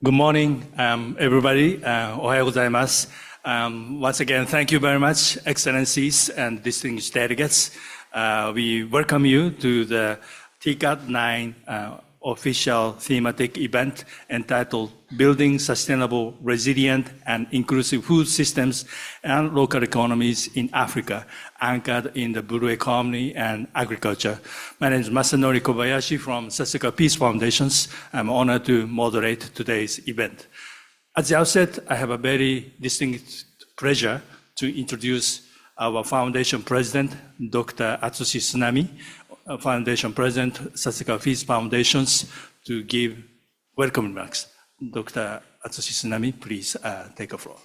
Good morning, everybody. Ohayou gozaimasu. Once again, thank you very much, Excellencies and distinguished delegates. We welcome you to the TICAD9 official thematic event entitled Building Sustainable, Resilient and Inclusive Food Systems and Local Economies in Africa, anchored in the blue economy and agriculture. My name is Masanori Kobayashi from Sasakawa Peace Foundations. I'm honored to moderate today's event. At the outset, I have a very distinct pleasure to introduce our foundation president, Dr. Atsushi Tsunami, Foundation President, Sasakawa Peace Foundations, to give welcome remarks. Dr. Atsushi Tsunami, please take the floor.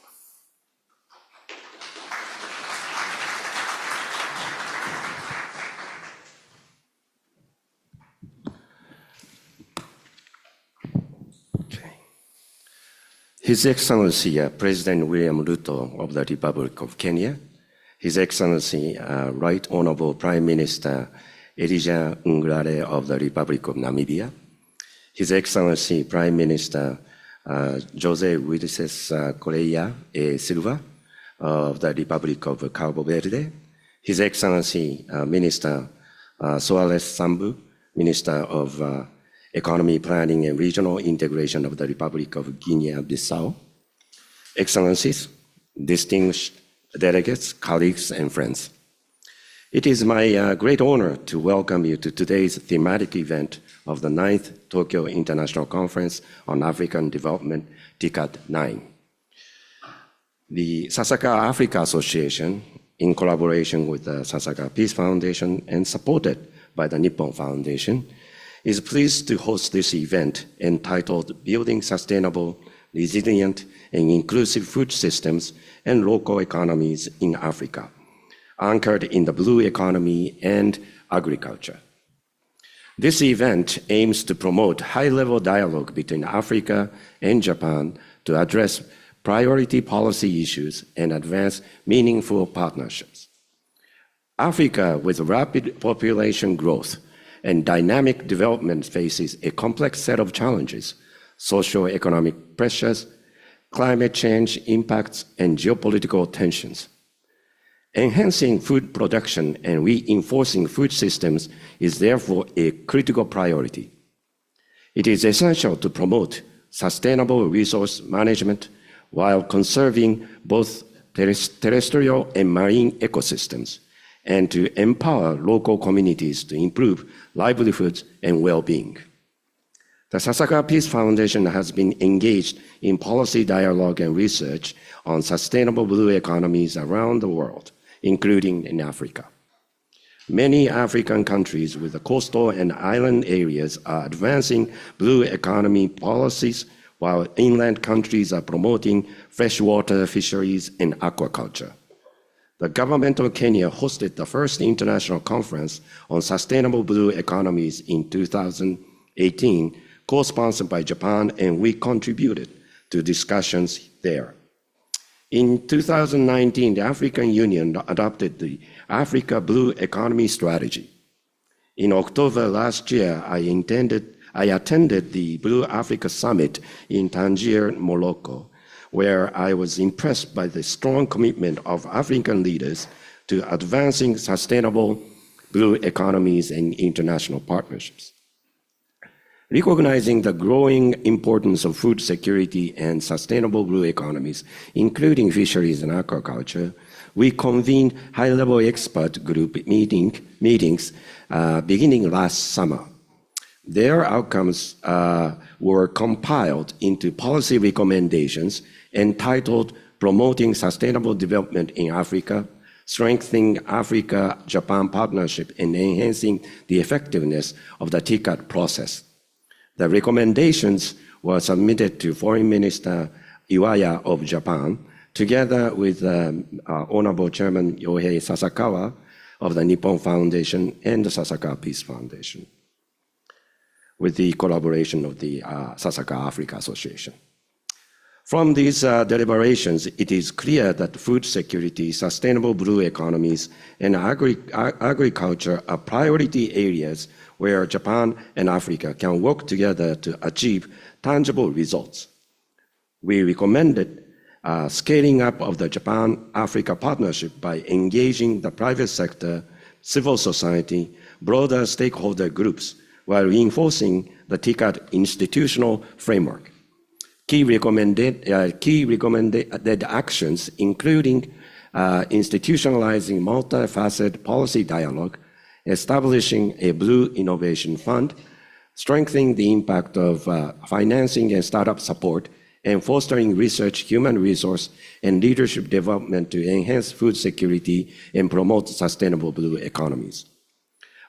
Okay. His Excellency President William Ruto of the Republic of Kenya, His Excellency Right Honorable Prime Minister Elijah Ngrale of the Republic of Namibia, His Excellency Prime Minister Jose Ulises Correa e Silva of the Republic of Cabo Verde, His Excellency Minister Soares Sambu, Minister of Economy Planning and Regional Integration of the Republic of Guinea-Bissau, Excellencies, distinguished delegates, colleagues, and friends. It is my great honor to welcome you to today's thematic event of the 9th Tokyo International Conference on African Development, TICAD9. The Sasakawa Africa Association, in collaboration with the Sasakawa Peace Foundation and supported by the Nippon Foundation, is pleased to host this event entitled Building Sustainable, Resilient, and Inclusive Food Systems and Local Economies in Africa, anchored in the blue economy and agriculture. This event aims to promote high-level dialogue between Africa and Japan to address priority policy issues and advance meaningful partnerships. Africa, with rapid population growth and dynamic development, faces a complex set of challenges: socio-economic pressures, climate change impacts, and geopolitical tensions. Enhancing food production and reinforcing food systems is therefore a critical priority. It is essential to promote sustainable resource management while conserving both terrestrial and marine ecosystems, and to empower local communities to improve livelihoods and well-being. The Sasakawa Peace Foundation has been engaged in policy dialogue and research on sustainable blue economies around the world, including in Africa. Many African countries with the coastal and island areas are advancing blue economy policies, while inland countries are promoting freshwater fisheries and aquaculture. The government of Kenya hosted the first international conference on sustainable blue economies in 2018, co-sponsored by Japan, and we contributed to discussions there. In 2019, the African Union adopted the Africa Blue Economy Strategy. In October last year, I attended the Blue Africa Summit in Tangier, Morocco, where I was impressed by the strong commitment of African leaders to advancing sustainable blue economies and international partnerships. Recognizing the growing importance of food security and sustainable blue economies, including fisheries and aquaculture, we convened high-level expert group meetings beginning last summer. Their outcomes were compiled into policy recommendations entitled Promoting Sustainable Development in Africa, Strengthening Africa-Japan Partnership, and Enhancing the Effectiveness of the TICAD process. The recommendations were submitted to Foreign Minister Iwaya of Japan, together with Honorable Chairman Yohei Sasakawa of the Nippon Foundation and the Sasakawa Peace Foundation, with the collaboration of the Sasakawa Africa Association. From these deliberations, it is clear that food security, sustainable blue economies, and agriculture are priority areas where Japan and Africa can work together to achieve tangible results. We recommended scaling up of the Japan-Africa partnership by engaging the private sector, civil society, broader stakeholder groups, while reinforcing the TICAD institutional framework. Key recommended actions, including institutionalizing multifaceted policy dialogue, establishing a Blue Innovation Fund, strengthening the impact of financing and startup support, and fostering research, human resource, and leadership development to enhance food security and promote sustainable blue economies.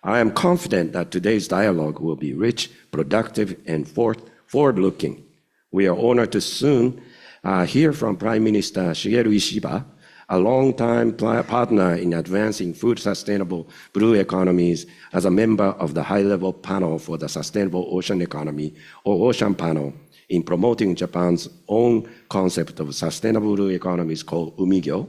I am confident that today's dialogue will be rich, productive, and forward-looking. We are honored to soon hear from Prime Minister Shigeru Ishiba, a longtime partner in advancing food sustainable blue economies, as a member of the high-level panel for the Sustainable Ocean Economy, or Ocean Panel, in promoting Japan's own concept of sustainable blue economies called Umigyo,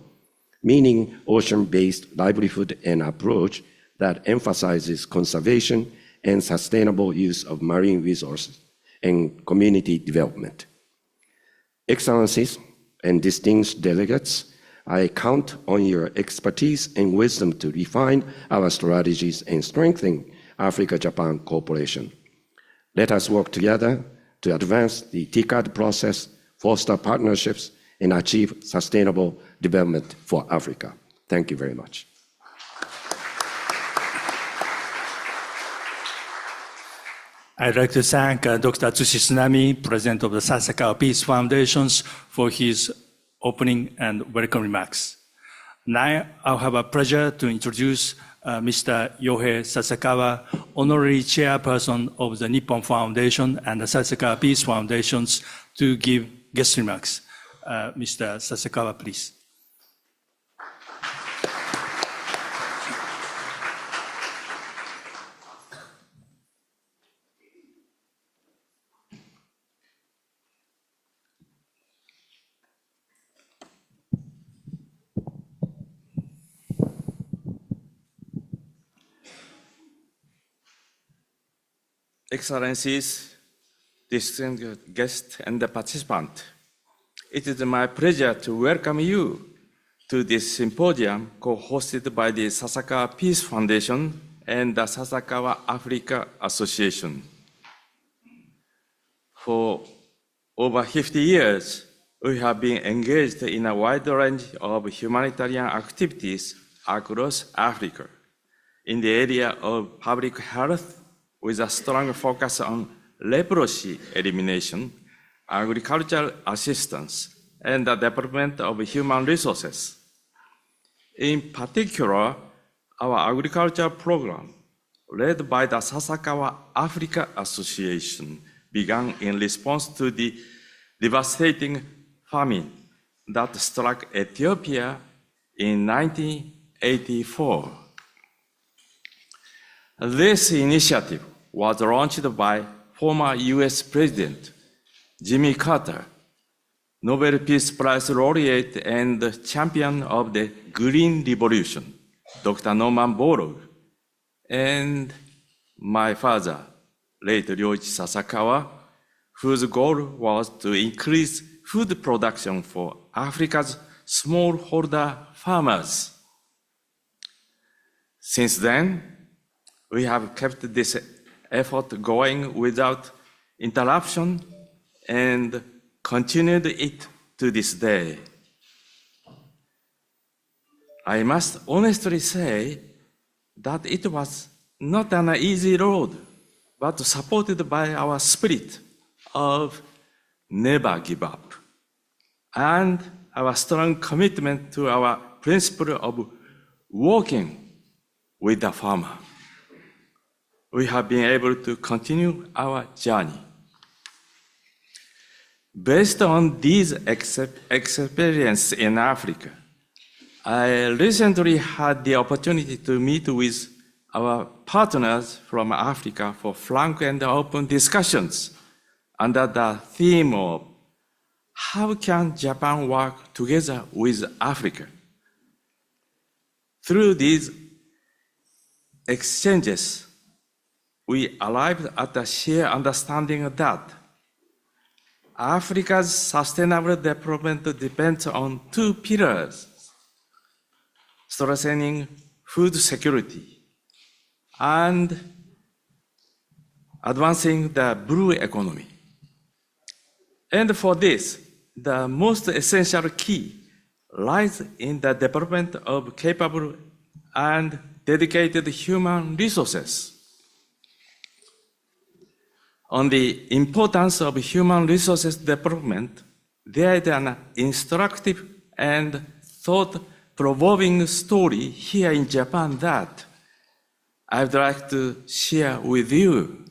meaning ocean-based livelihood and approach that emphasizes conservation and sustainable use of marine resources and community development. Excellencies and distinguished delegates, I count on your expertise and wisdom to refine our strategies and strengthen Africa-Japan cooperation. Let us work together to advance the TICAD process, foster partnerships, and achieve sustainable development for Africa. Thank you very much. I'd like to thank Dr. Tsushi Tsunami, President of the Sasakawa Peace Foundations, for his opening and welcome remarks. Now, I'll have a pleasure to introduce Mr. Yohei Sasakawa, Honorary Chairperson of the Nippon Foundation and the Sasakawa Peace Foundations, to give guest remarks. Mr. Sasakawa, please. Excellencies, distinguished guests, and the participants, it is my pleasure to welcome you to this symposium co-hosted by the Sasakawa Peace Foundation and the Sasakawa Africa Association. For over 50 years, we have been engaged in a wide range of humanitarian activities across Africa in the area of public health, with a strong focus on leprosy elimination, agricultural assistance, and the development of human resources. In particular, our agriculture program, led by the Sasakawa Africa Association, began in response to the devastating famine that struck Ethiopia in 1984. This initiative was launched by former US President Jimmy Carter, Nobel Peace Prize laureate and champion of the Green Revolution, Dr. Norman Borlaug, and my father, late Ryoichi Sasakawa, whose goal was to increase food production for Africa's smallholder farmers. Since then, we have kept this effort going without interruption and continued it to this day. I must honestly say that it was not an easy road, but supported by our spirit of never give up and our strong commitment to our principle of working with the farmer. We have been able to continue our journey. Based on these experiences in Africa, I recently had the opportunity to meet with our partners from Africa for frank and open discussions under the theme of how can Japan work together with Africa? Through these exchanges, we arrived at a shared understanding that Africa's sustainable development depends on two pillars: strengthening food security and advancing the blue economy. And for this, the most essential key lies in the development of capable and dedicated human resources. On the importance of human resources development, there is an instructive and thought-provoking story here in Japan that I would like to share with you.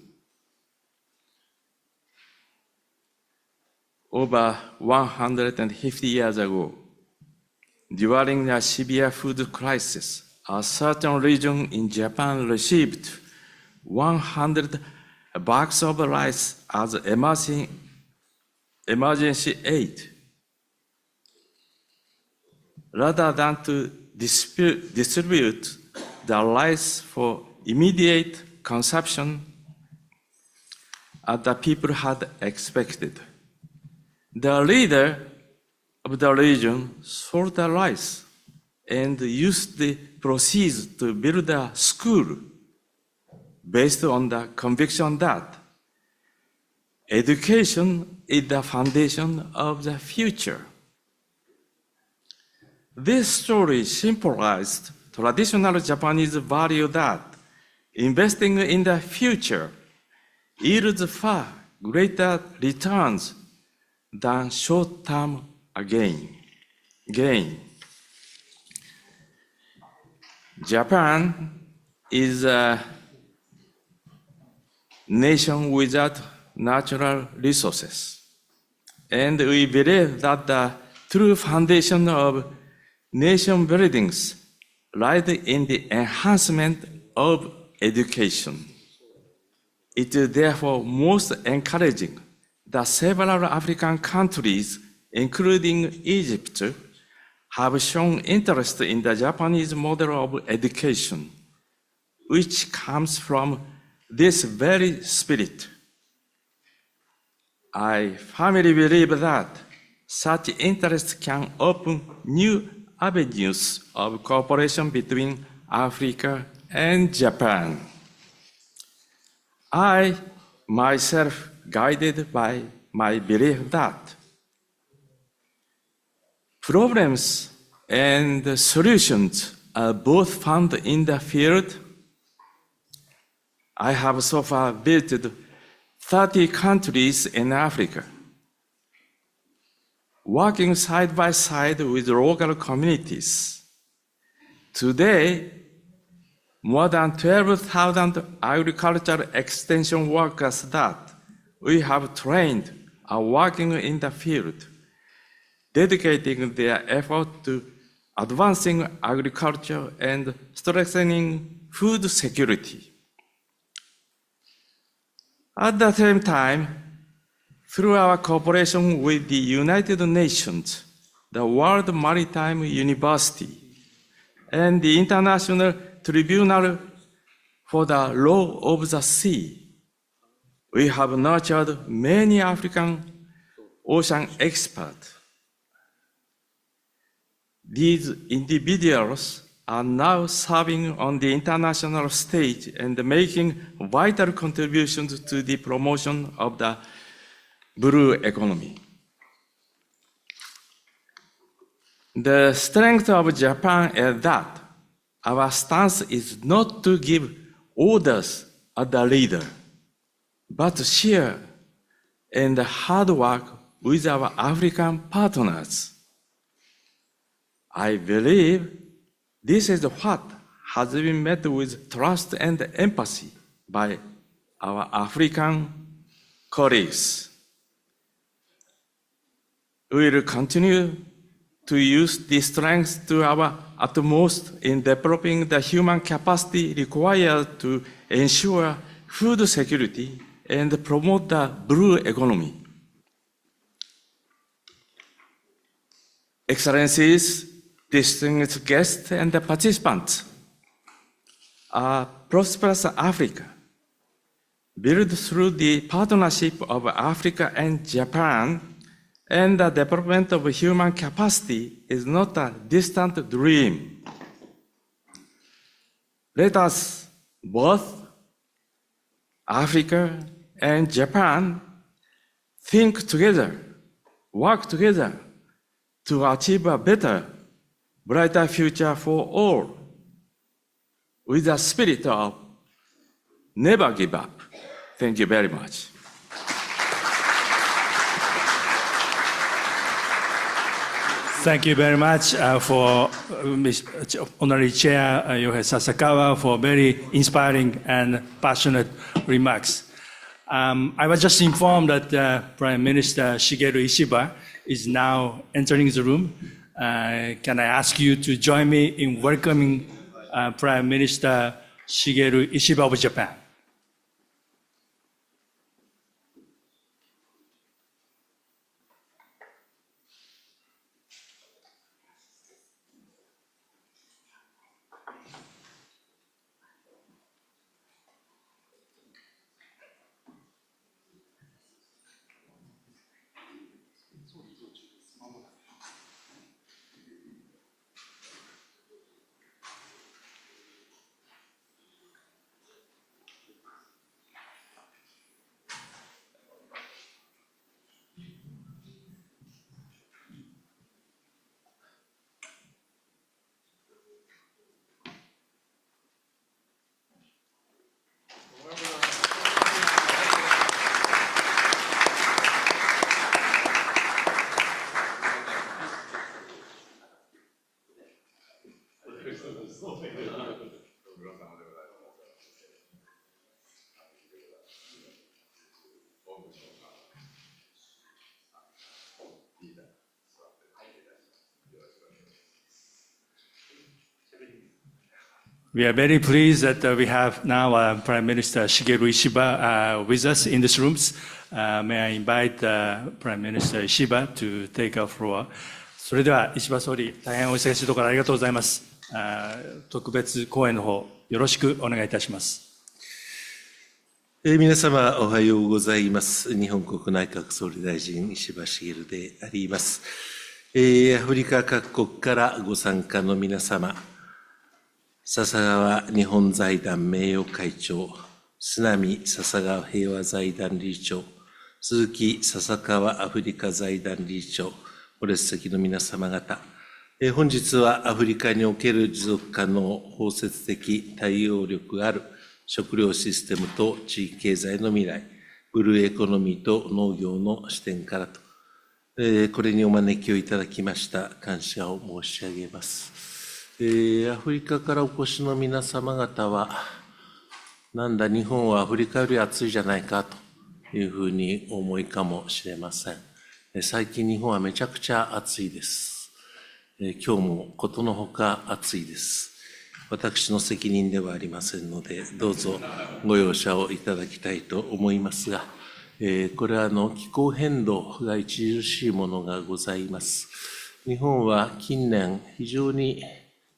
Over 150 years ago, during a severe food crisis, a certain region in Japan received 100 bags of rice as emergency aid. Rather than to distribute the rice for immediate consumption as the people had expected, the leader of the region sold the rice and used the proceeds to build a school based on the conviction that education is the foundation of the future. This story symbolized traditional Japanese value that investing in the future yields far greater returns than short-term gain. Japan is a nation without natural resources, and we believe that the true foundation of nation buildings lies in the enhancement of education. It is therefore most encouraging that several African countries, including Egypt, have shown interest in the Japanese model of education, which comes from this very spirit. I firmly believe that such interest can open new avenues of cooperation between Africa and Japan. I myself guided by my belief that problems and solutions are both found in the field. I have so far visited 30 countries in Africa, working side by side with local communities. Today, more than 12,000 agricultural extension workers that we have trained are working in the field, dedicating their effort to advancing agriculture and strengthening food security. At the same time, through our cooperation with the United Nations, the World Maritime University, and the International Tribunal for the Law of the Sea, we have nurtured many African ocean experts. These individuals are now serving on the international stage and making vital contributions to the promotion of the blue economy. The strength of Japan is that our stance is not to give orders as the leader, but to share and hard work with our African partners. I believe this is what has been met with trust and empathy by our African colleagues. We will continue to use these strengths to our utmost in developing the human capacity required to ensure food security and promote the blue economy. Excellencies, distinguished guests and participants, a prosperous Africa built through the partnership of Africa and Japan, and the development of human capacity is not a distant dream. Let us, both Africa and Japan, think together, work together to achieve a better, brighter future for all, with the spirit of never give up. Thank you very much. Thank you very much for Honorary Chair Yohei Sasakawa for very inspiring and passionate remarks. I was just informed that Prime Minister Shigeru Ishiba is now entering the room. Can I ask you to join me in welcoming Prime Minister Shigeru Ishiba of Japan? We are very pleased that we have now Prime Minister Shigeru Ishiba with us in these rooms. May I invite Prime Minister Ishiba to take our floor. それでは石破総理、大変お忙しいところありがとうございます。特別講演の方、よろしくお願いいたします。皆様おはようございます。日本国内閣総理大臣石破茂であります。アフリカ各国からご参加の皆様、笹川日本財団名誉会長、須波笹川平和財団理事長、鈴木笹川アフリカ財団理事長、ご列席の皆様方、本日はアフリカにおける持続可能、包摂的、対応力ある食料システムと地域経済の未来、ブルーエコノミーと農業の視点からと、これにお招きをいただきました感謝を申し上げます。アフリカからお越しの皆様方は、なんだ日本はアフリカより暑いじゃないかというふうにお思いかもしれません。最近日本はめちゃくちゃ暑いです。今日もことのほか暑いです。私の責任ではありませんので、どうぞご容赦をいただきたいと思いますが、これは気候変動が著しいものがございます。日本は近年非常に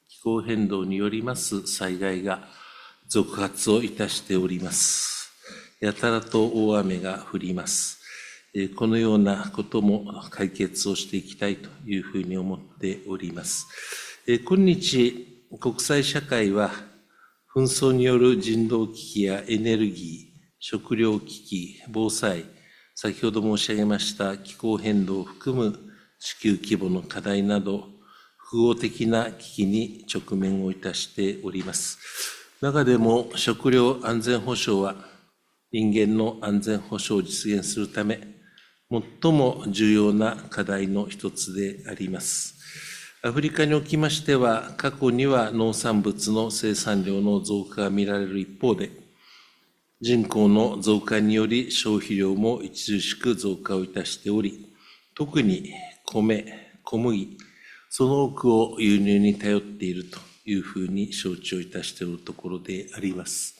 気候変動によります災害が続発をいたしております。やたらと大雨が降ります。このようなことも解決をしていきたいというふうに思っております。今日、国際社会は紛争による人道危機やエネルギー、食料危機、防災、先ほど申し上げました気候変動を含む地球規模の課題など、複合的な危機に直面をいたしております。中でも食料安全保障は人間の安全保障を実現するため、最も重要な課題の一つであります。アフリカにおきましては、過去には農産物の生産量の増加が見られる一方で、人口の増加により消費量も著しく増加をいたしており、特に米、小麦、その多くを輸入に頼っているというふうに承知をいたしているところであります。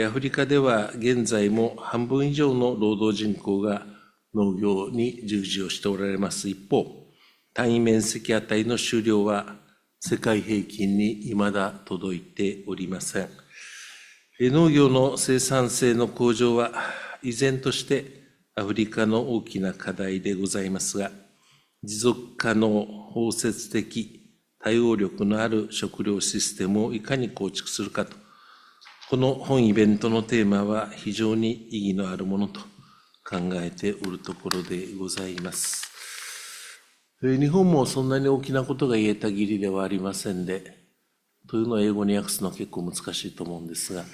アフリカでは現在も半分以上の労働人口が農業に従事をしておられます一方、単位面積あたりの収量は世界平均に未だ届いておりません。農業の生産性の向上は依然としてアフリカの大きな課題でございますが、持続可能、包摂的、対応力のある食料システムをいかに構築するかと、この本イベントのテーマは非常に意義のあるものと考えておるところでございます。日本もそんなに大きなことが言えたぎりではありませんで、というのを英語に訳すのは結構難しいと思うんですが、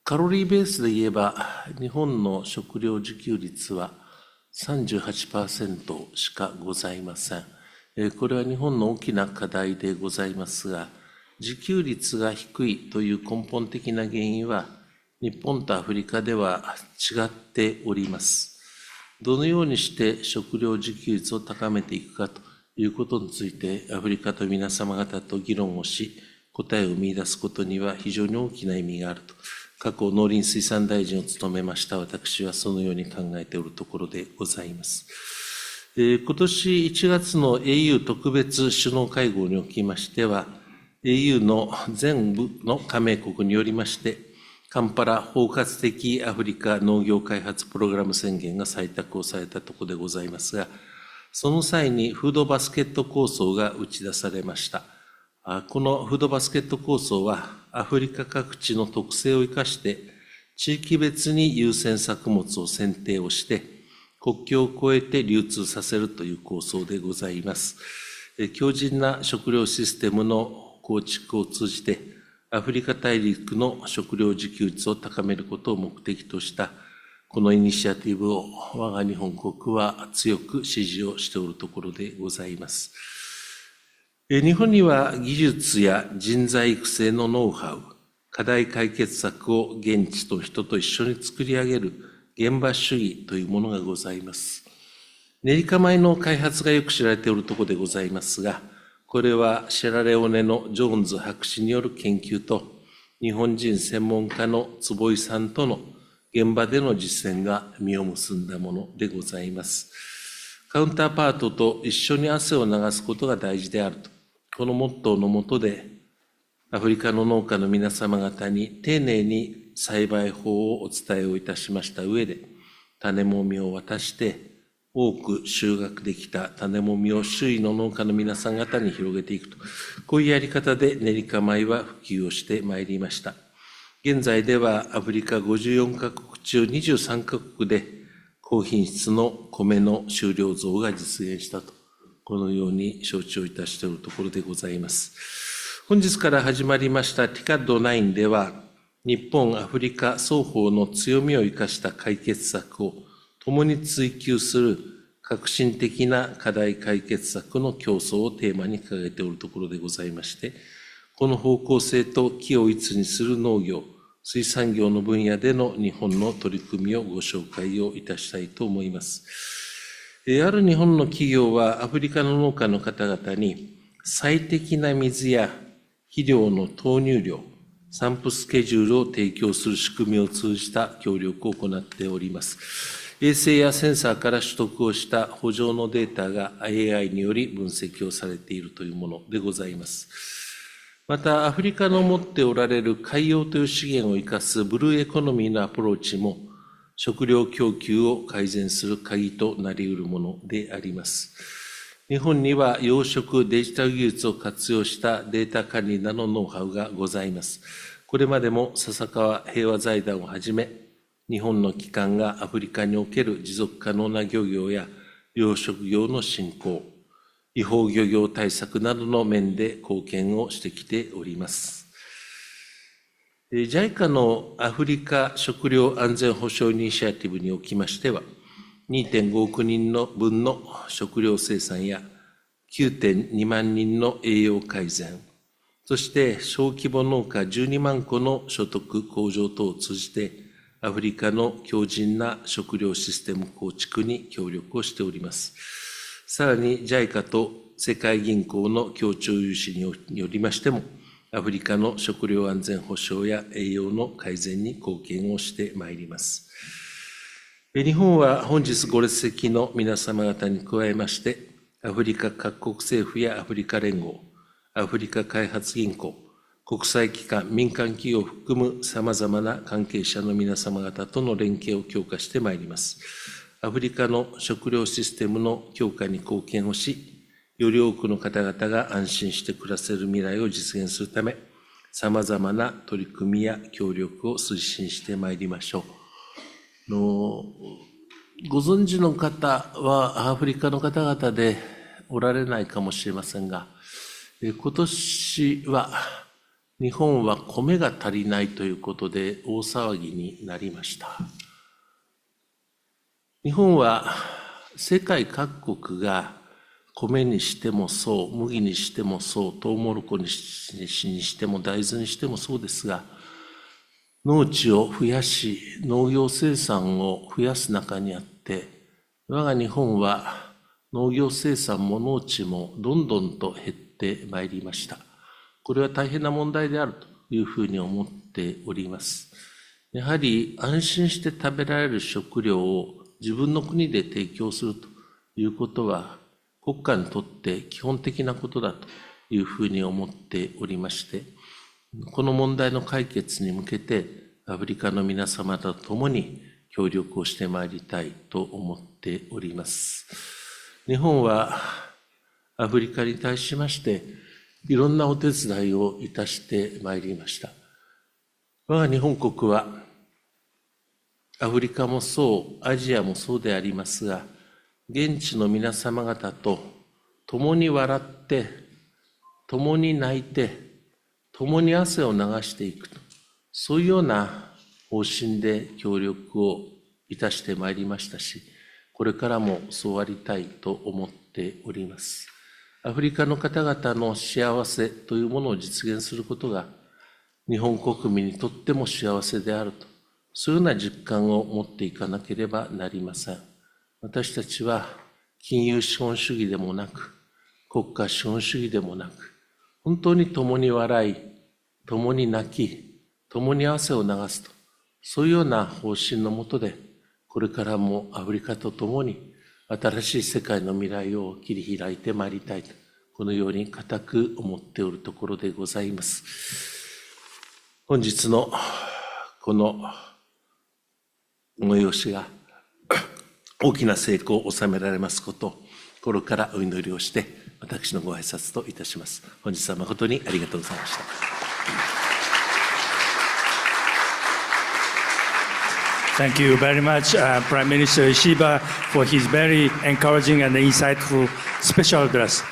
カロリーベースで言えば、日本の食料自給率は 38% しかございません。これは日本の大きな課題でございますが、自給率が低いという根本的な原因は、日本とアフリカでは違っております。どのようにして食料自給率を高めていくかということについて、アフリカと皆様方と議論をし、答えを見出すことには非常に大きな意味があると。過去農林水産大臣を務めました私はそのように考えておるところでございます。今年1月の AU 特別首脳会合におきましては、AU の全部の加盟国によりまして、カンパラ包括的アフリカ農業開発プログラム宣言が採択をされたところでございますが、その際にフードバスケット構想が打ち出されました。このフードバスケット構想は、アフリカ各地の特性を生かして、地域別に優先作物を選定をして、国境を越えて流通させるという構想でございます。強靭な食料システムの構築を通じて、アフリカ大陸の食料自給率を高めることを目的とした、このイニシアティブを我が日本国は強く支持をしておるところでございます。日本には技術や人材育成のノウハウ、課題解決策を現地と人と一緒に作り上げる現場主義というものがございます。練り米の開発がよく知られているところでございますが、これはシェラレオネのジョーンズ博士による研究と、日本人専門家の坪井さんとの現場での実践が実を結んだものでございます。カウンターパートと一緒に汗を流すことが大事であると。このモットーのもとで、アフリカの農家の皆様方に丁寧に栽培法をお伝えをいたしました上で、種もみを渡して、多く収穫できた種もみを周囲の農家の皆さん方に広げていくと、こういうやり方で練り米は普及をしてまいりました。現在ではアフリカ54カ国中23カ国で高品質の米の収量増が実現したと、このように承知をいたしているところでございます。本日から始まりました TICAD9 では、日本、アフリカ双方の強みを生かした解決策を共に追求する革新的な課題解決策の競争をテーマに掲げておるところでございまして、この方向性と軌を一にする農業、水産業の分野での日本の取り組みをご紹介をいたしたいと思います。ある日本の企業はアフリカの農家の方々に最適な水や肥料の投入量、散布スケジュールを提供する仕組みを通じた協力を行っております。衛星やセンサーから取得をした補助のデータが AI により分析をされているというものでございます。また、アフリカの持っておられる海洋という資源を生かすブルーエコノミーのアプローチも、食料供給を改善する鍵となり得るものであります。日本には養殖デジタル技術を活用したデータ管理などのノウハウがございます。これまでも笹川平和財団をはじめ、日本の機関がアフリカにおける持続可能な漁業や養殖業の振興、違法漁業対策などの面で貢献をしてきております。JICA のアフリカ食料安全保障イニシアティブにおきましては、2.5 億人の分の食料生産や 9.2 万人の栄養改善、そして小規模農家12万戸の所得向上等を通じて、アフリカの強靭な食料システム構築に協力をしております。さらに JICA と世界銀行の協調融資によりましても、アフリカの食料安全保障や栄養の改善に貢献をしてまいります。日本は本日ご列席の皆様方に加えまして、アフリカ各国政府やアフリカ連合、アフリカ開発銀行、国際機関、民間企業を含む様々な関係者の皆様方との連携を強化してまいります。アフリカの食料システムの強化に貢献をし、より多くの方々が安心して暮らせる未来を実現するため、様々な取り組みや協力を推進してまいりましょう。ご存知の方はアフリカの方々でおられないかもしれませんが、今年は日本は米が足りないということで大騒ぎになりました。日本は世界各国が米にしてもそう、麦にしてもそう、トウモロコシにしても大豆にしてもそうですが、農地を増やし、農業生産を増やす中にあって、我が日本は農業生産も農地もどんどんと減ってまいりました。これは大変な問題であるというふうに思っております。やはり安心して食べられる食料を自分の国で提供するということは、国家にとって基本的なことだというふうに思っておりまして、この問題の解決に向けて、アフリカの皆様と共に協力をしてまいりたいと思っております。日本はアフリカに対しまして、いろんなお手伝いをいたしてまいりました。我が日本国は、アフリカもそう、アジアもそうでありますが、現地の皆様方と共に笑って、共に泣いて、共に汗を流していくと、そういうような方針で協力をいたしてまいりましたし、これからもそうありたいと思っております。アフリカの方々の幸せというものを実現することが、日本国民にとっても幸せであると、そういうような実感を持っていかなければなりません。私たちは金融資本主義でもなく、国家資本主義でもなく、本当に共に笑い、共に泣き、共に汗を流すと、そういうような方針のもとで、これからもアフリカと共に新しい世界の未来を切り開いてまいりたいと、このように固く思っておるところでございます。本日のこの催しが大きな成功を収められますことを心からお祈りをして私のご挨拶といたします。本日は誠にありがとうございました。Thank you very much, Prime Minister Ishiba, for his very encouraging and insightful special address.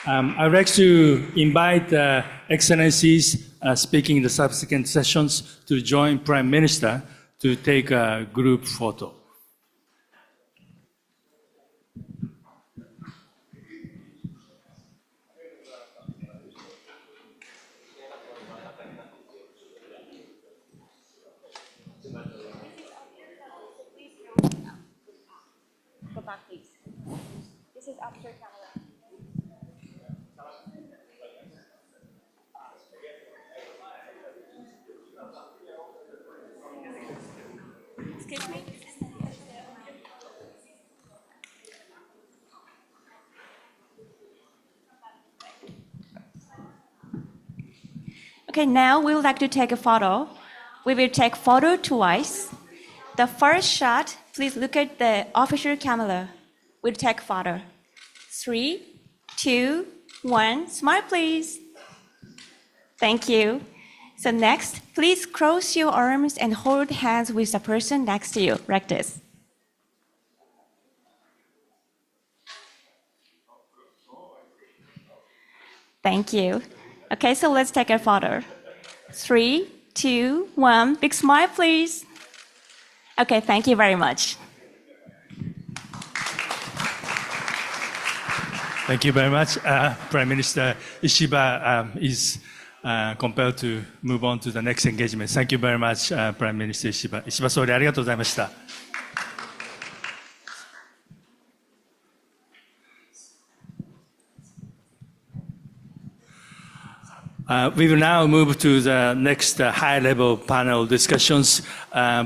I'd like to invite Excellencies speaking in the subsequent sessions to join Prime Minister to take a group photo. Go back, please. This is after camera. Excuse me? Okay, now we would like to take a photo. We will take photo twice. The first shot, please look at the official camera. We'll take photo. 3, 2, 1, smile please. Thank you. So next, please cross your arms and hold hands with the person next to you, like this. Thank you. Okay, so let's take a photo. 3, 2, 1, big smile please. Okay, thank you very much. Thank you very much. Prime Minister Ishiba is compelled to move on to the next engagement. Thank you very much, Prime Minister Ishiba. 石破総理ありがとうございました。We will now move to the next high-level panel discussions.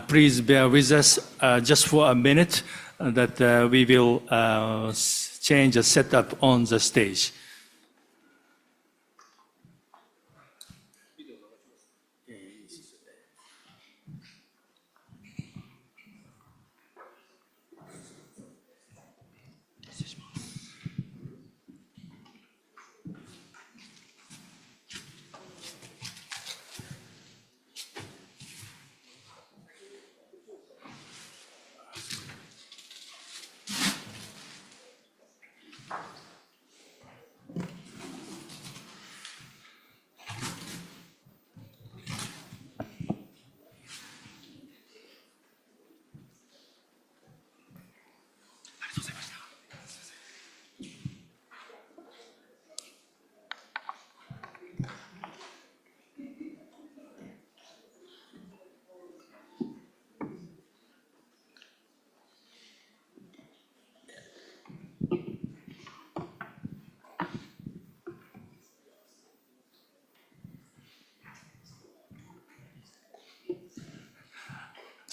Please bear with us just for a minute that we will change the setup on the stage.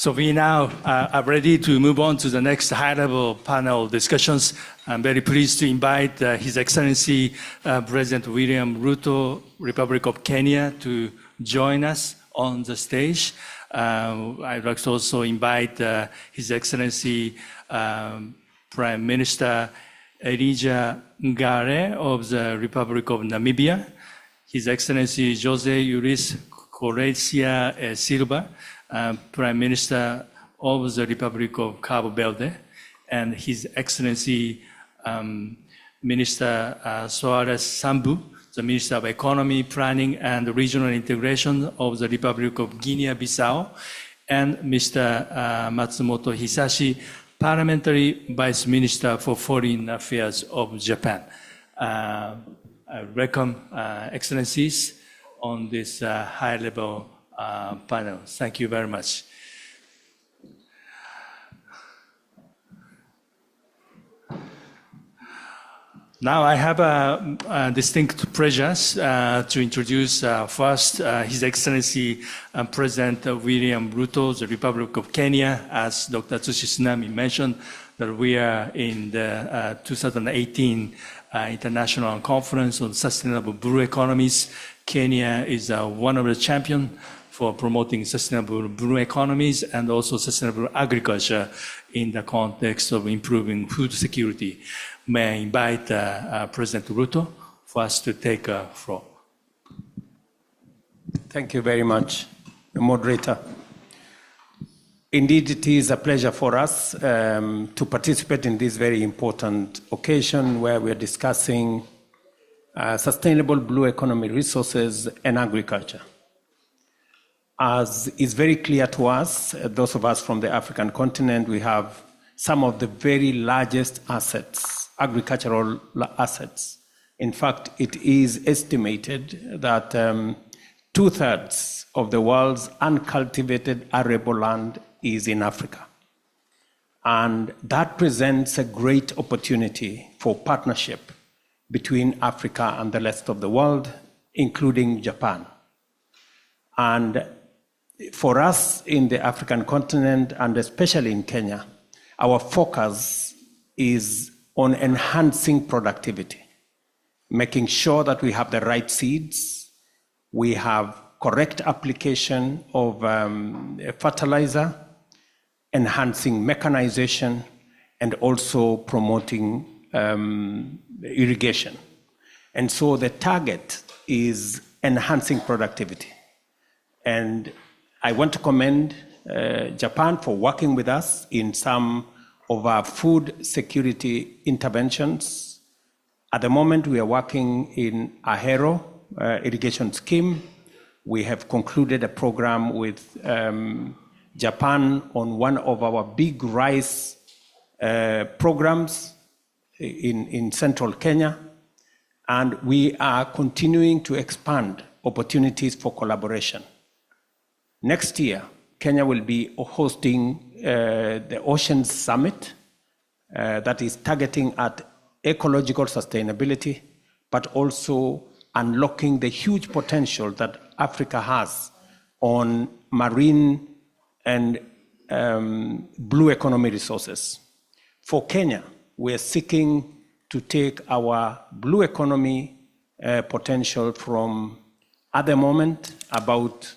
So we now are ready to move on to the next high-level panel discussions. I'm very pleased to invite His Excellency President William Ruto, Republic of Kenya, to join us on the stage. I'd like to also invite His Excellency Prime Minister Elijah Ngare of the Republic of Namibia, His Excellency Jose Luis Correia Silva, Prime Minister of the Republic of Cabo Verde, and His Excellency Minister Soares Sambu, the Minister of Economy, Planning and Regional Integration of the Republic of Guinea-Bissau, and Mr. Matsumoto Hisashi, Parliamentary Vice Minister for Foreign Affairs of Japan. I welcome Excellencies on this high-level panel. Thank you very much. Now I have a distinct pleasure to introduce first His Excellency President William Ruto, the Republic of Kenya. As Dr. Tsushi Tsunami mentioned, that we are in the 2018 International Conference on Sustainable Blue Economies. Kenya is one of the champions for promoting sustainable blue economies and also sustainable agriculture in the context of improving food security. May I invite President Ruto for us to take a floor. Thank you very much, Moderator. Indeed, it is a pleasure for us to participate in this very important occasion where we are discussing sustainable blue economy resources and agriculture. As is very clear to us, those of us from the African continent, we have some of the very largest assets, agricultural assets. In fact, it is estimated that 2/3 of the world's uncultivated arable land is in Africa. And that presents a great opportunity for partnership between Africa and the rest of the world, including Japan. And for us in the African continent, and especially in Kenya, our focus is on enhancing productivity, making sure that we have the right seeds, we have correct application of fertilizer, enhancing mechanization, and also promoting irrigation. And so the target is enhancing productivity. And I want to commend Japan for working with us in some of our food security interventions. At the moment, we are working in Ahero irrigation scheme. We have concluded a program with Japan on one of our big rice programs in central Kenya. And we are continuing to expand opportunities for collaboration. Next year, Kenya will be hosting the Oceans Summit that is targeting at ecological sustainability, but also unlocking the huge potential that Africa has on marine and blue economy resources. For Kenya, we are seeking to take our blue economy potential from, at the moment, about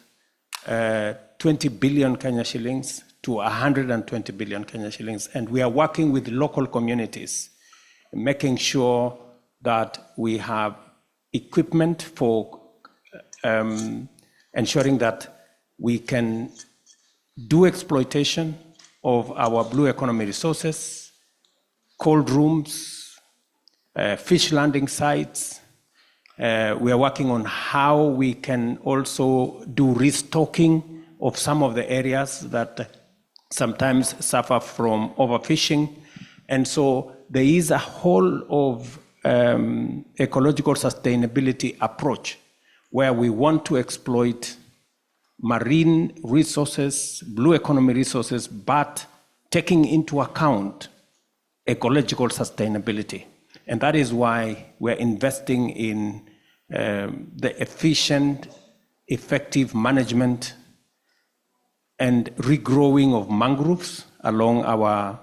20 billion Kenya shillings to 120 billion Kenya shillings. And we are working with local communities, making sure that we have equipment for ensuring that we can do exploitation of our blue economy resources, cold rooms, fish landing sites. We are working on how we can also do restocking of some of the areas that sometimes suffer from overfishing. And so there is a whole of ecological sustainability approach where we want to exploit marine resources, blue economy resources, but taking into account ecological sustainability. And that is why we're investing in the efficient, effective management and regrowing of mangroves along our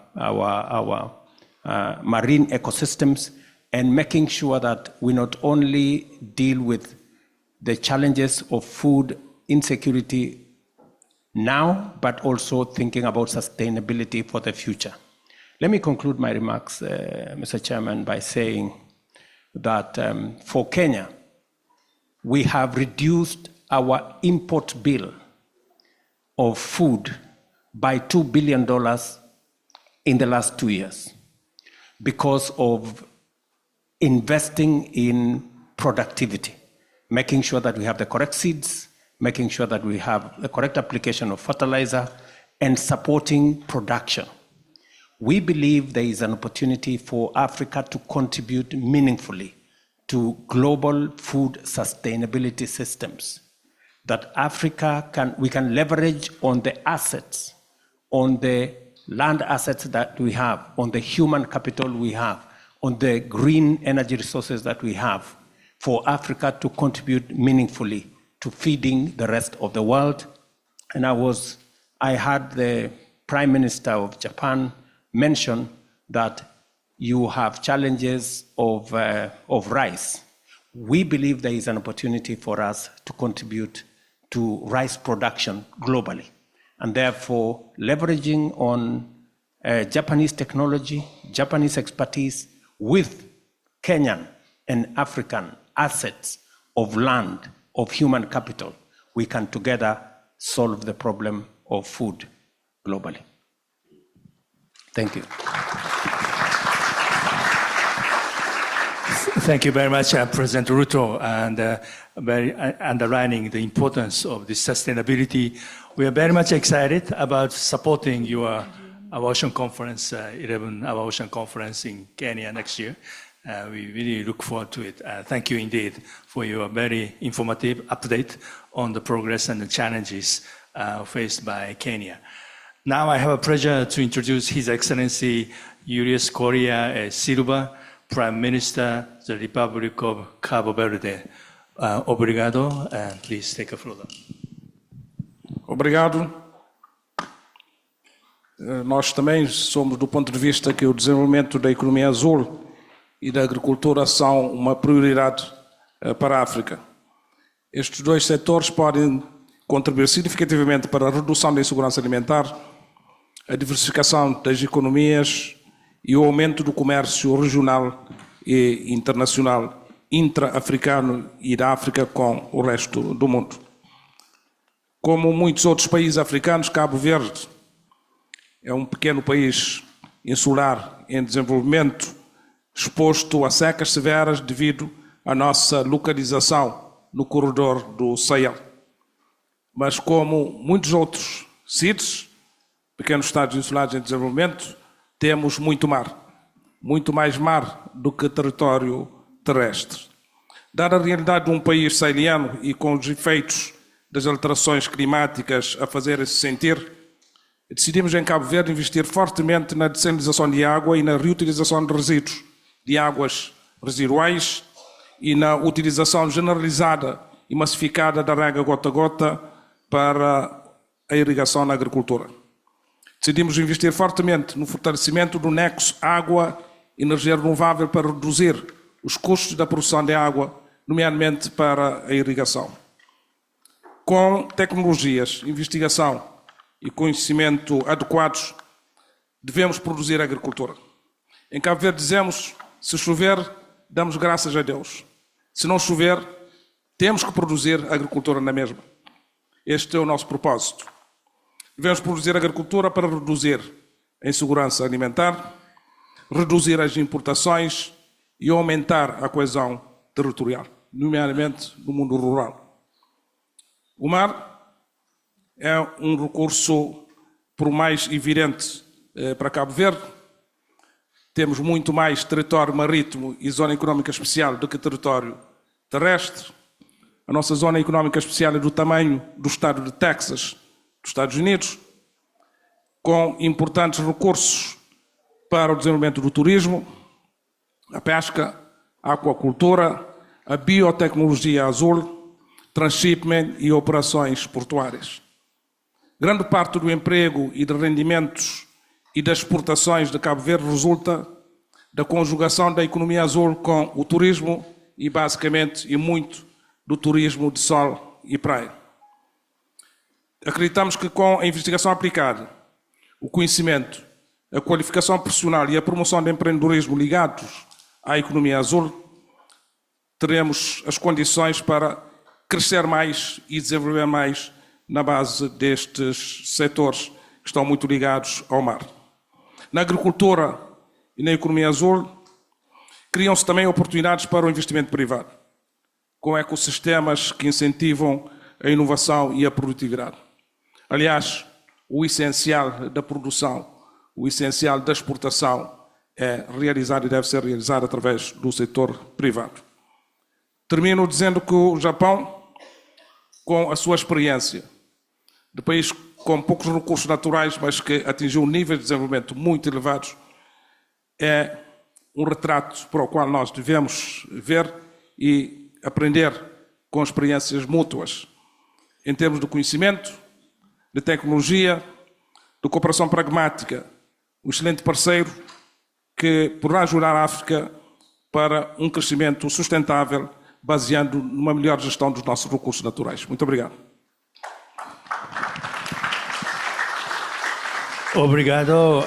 marine ecosystems, and making sure that we not only deal with the challenges of food insecurity now, but also thinking about sustainability for the future. Let me conclude my remarks, Mr. Chairman, by saying that for Kenya, we have reduced our import bill of food by $2 billion in the last 2 years because of investing in productivity, making sure that we have the correct seeds, making sure that we have the correct application of fertilizer, and supporting production. We believe there is an opportunity for Africa to contribute meaningfully to global food sustainability systems, that we can leverage on the assets, on the land assets that we have, on the human capital we have, on the green energy resources that we have, for Africa to contribute meaningfully to feeding the rest of the world. And I heard the Prime Minister of Japan mention that you have challenges of rice. We believe there is an opportunity for us to contribute to rice production globally, and therefore leveraging on Japanese technology, Japanese expertise with Kenyan and African assets of land, of human capital, we can together solve the problem of food globally. Thank you. Thank you very much, President Ruto, and underlining the importance of this sustainability. We are very much excited about supporting our ocean conference, 11 our ocean conference in Kenya next year. We really look forward to it. Thank you indeed for your very informative update on the progress and the challenges faced by Kenya. Now I have a pleasure to introduce His Excellency Julius Correa Silva, Prime Minister of the Republic of Cabo Verde. Obrigado, and please take a floor. Obrigado. Nós também somos do ponto de vista que o desenvolvimento da economia azul e da agricultura são uma prioridade para a África. Estes dois setores podem contribuir significativamente para a redução da insegurança alimentar, a diversificação das economias e o aumento do comércio regional e internacional, intra-africano e da África com o resto do mundo. Como muitos outros países africanos, Cabo Verde é um pequeno país insular em desenvolvimento, exposto a secas severas devido à nossa localização no corredor do Sahel. Mas como muitos outros CIDs, pequenos estados insulares em desenvolvimento, temos muito mais mar do que território terrestre. Dada a realidade de um país saeliano e com os efeitos das alterações climáticas a fazerem-se sentir, decidimos em Cabo Verde investir fortemente na dessalinização de água e na reutilização de resíduos de águas residuais e na utilização generalizada e massificada da rega gota a gota para a irrigação na agricultura. Decidimos investir fortemente no fortalecimento do nexo água-energia renovável para reduzir os custos da produção de água, nomeadamente para a irrigação. Com tecnologias, investigação e conhecimento adequados, devemos produzir agricultura. Em Cabo Verde dizemos, se chover, damos graças a Deus. Se não chover, temos que produzir agricultura na mesma. Este é o nosso propósito. Devemos produzir agricultura para reduzir a insegurança alimentar, reduzir as importações e aumentar a coesão territorial, nomeadamente no mundo rural. O mar é um recurso, por mais evidente para Cabo Verde. Temos muito mais território marítimo e zona económica especial do que território terrestre. A nossa zona económica especial é do tamanho do estado de Texas, dos Estados Unidos, com importantes recursos para o desenvolvimento do turismo, a pesca, a aquacultura, a biotecnologia azul, transshipment e operações portuárias. Grande parte do emprego e de rendimentos e das exportações de Cabo Verde resulta da conjugação da economia azul com o turismo e, basicamente, e muito do turismo de sol e praia. Acreditamos que com a investigação aplicada, o conhecimento, a qualificação profissional e a promoção de empreendedorismo ligados à economia azul, teremos as condições para crescer mais e desenvolver mais na base destes setores que estão muito ligados ao mar. Na agricultura e na economia azul, criam-se também oportunidades para o investimento privado, com ecossistemas que incentivam a inovação e a produtividade. Aliás, o essencial da produção, o essencial da exportação é realizado e deve ser realizado através do setor privado. Termino dizendo que o Japão, com a sua experiência de país com poucos recursos naturais, mas que atingiu níveis de desenvolvimento muito elevados, é um retrato para o qual nós devemos ver e aprender com experiências mútuas, em termos de conhecimento, de tecnologia, de cooperação pragmática, um excelente parceiro que poderá ajudar a África para um crescimento sustentável, baseando numa melhor gestão dos nossos recursos naturais. Muito obrigado. Obrigado.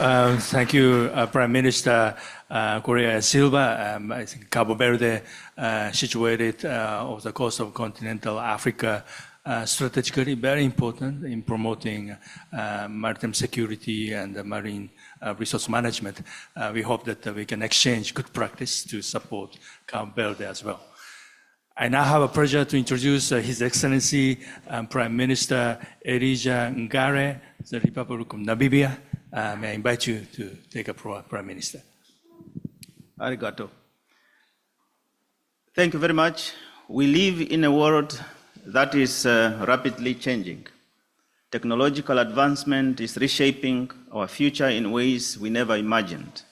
Thank you, Prime Minister Correa Silva. I think Cabo Verde, situated off the coast of continental Africa, strategically very important in promoting maritime security and marine resource management. We hope that we can exchange good practice to support Cabo Verde as well. I now have a pleasure to introduce His Excellency Prime Minister Elijah Ngare, the Republic of Namibia. May I invite you to take a Prime Minister. Arigato. Thank you very much. We live in a world that is rapidly changing. Technological advancement is reshaping our future in ways we never imagined.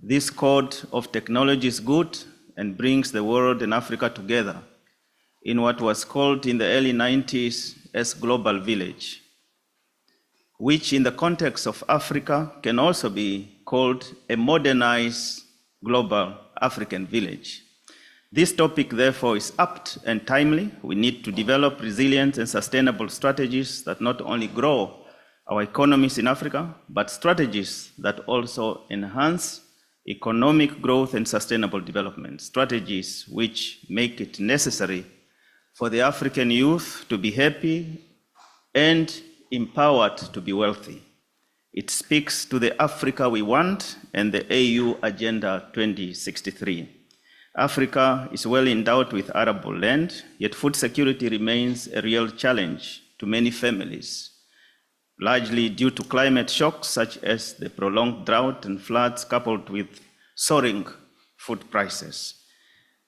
This code of technology is good and brings the world and Africa together in what was called in the early 90s as Global Village, which in the context of Africa can also be called a modernized global African village. This topic, therefore, is apt and timely. We need to develop resilient and sustainable strategies that not only grow our economies in Africa, but strategies that also enhance economic growth and sustainable development, strategies which make it necessary for the African youth to be happy and empowered to be wealthy. It speaks to the Africa we want and the AU Agenda 2063. Africa is well endowed with arable land, yet food security remains a real challenge to many families, largely due to climate shocks such as the prolonged drought and floods coupled with soaring food prices.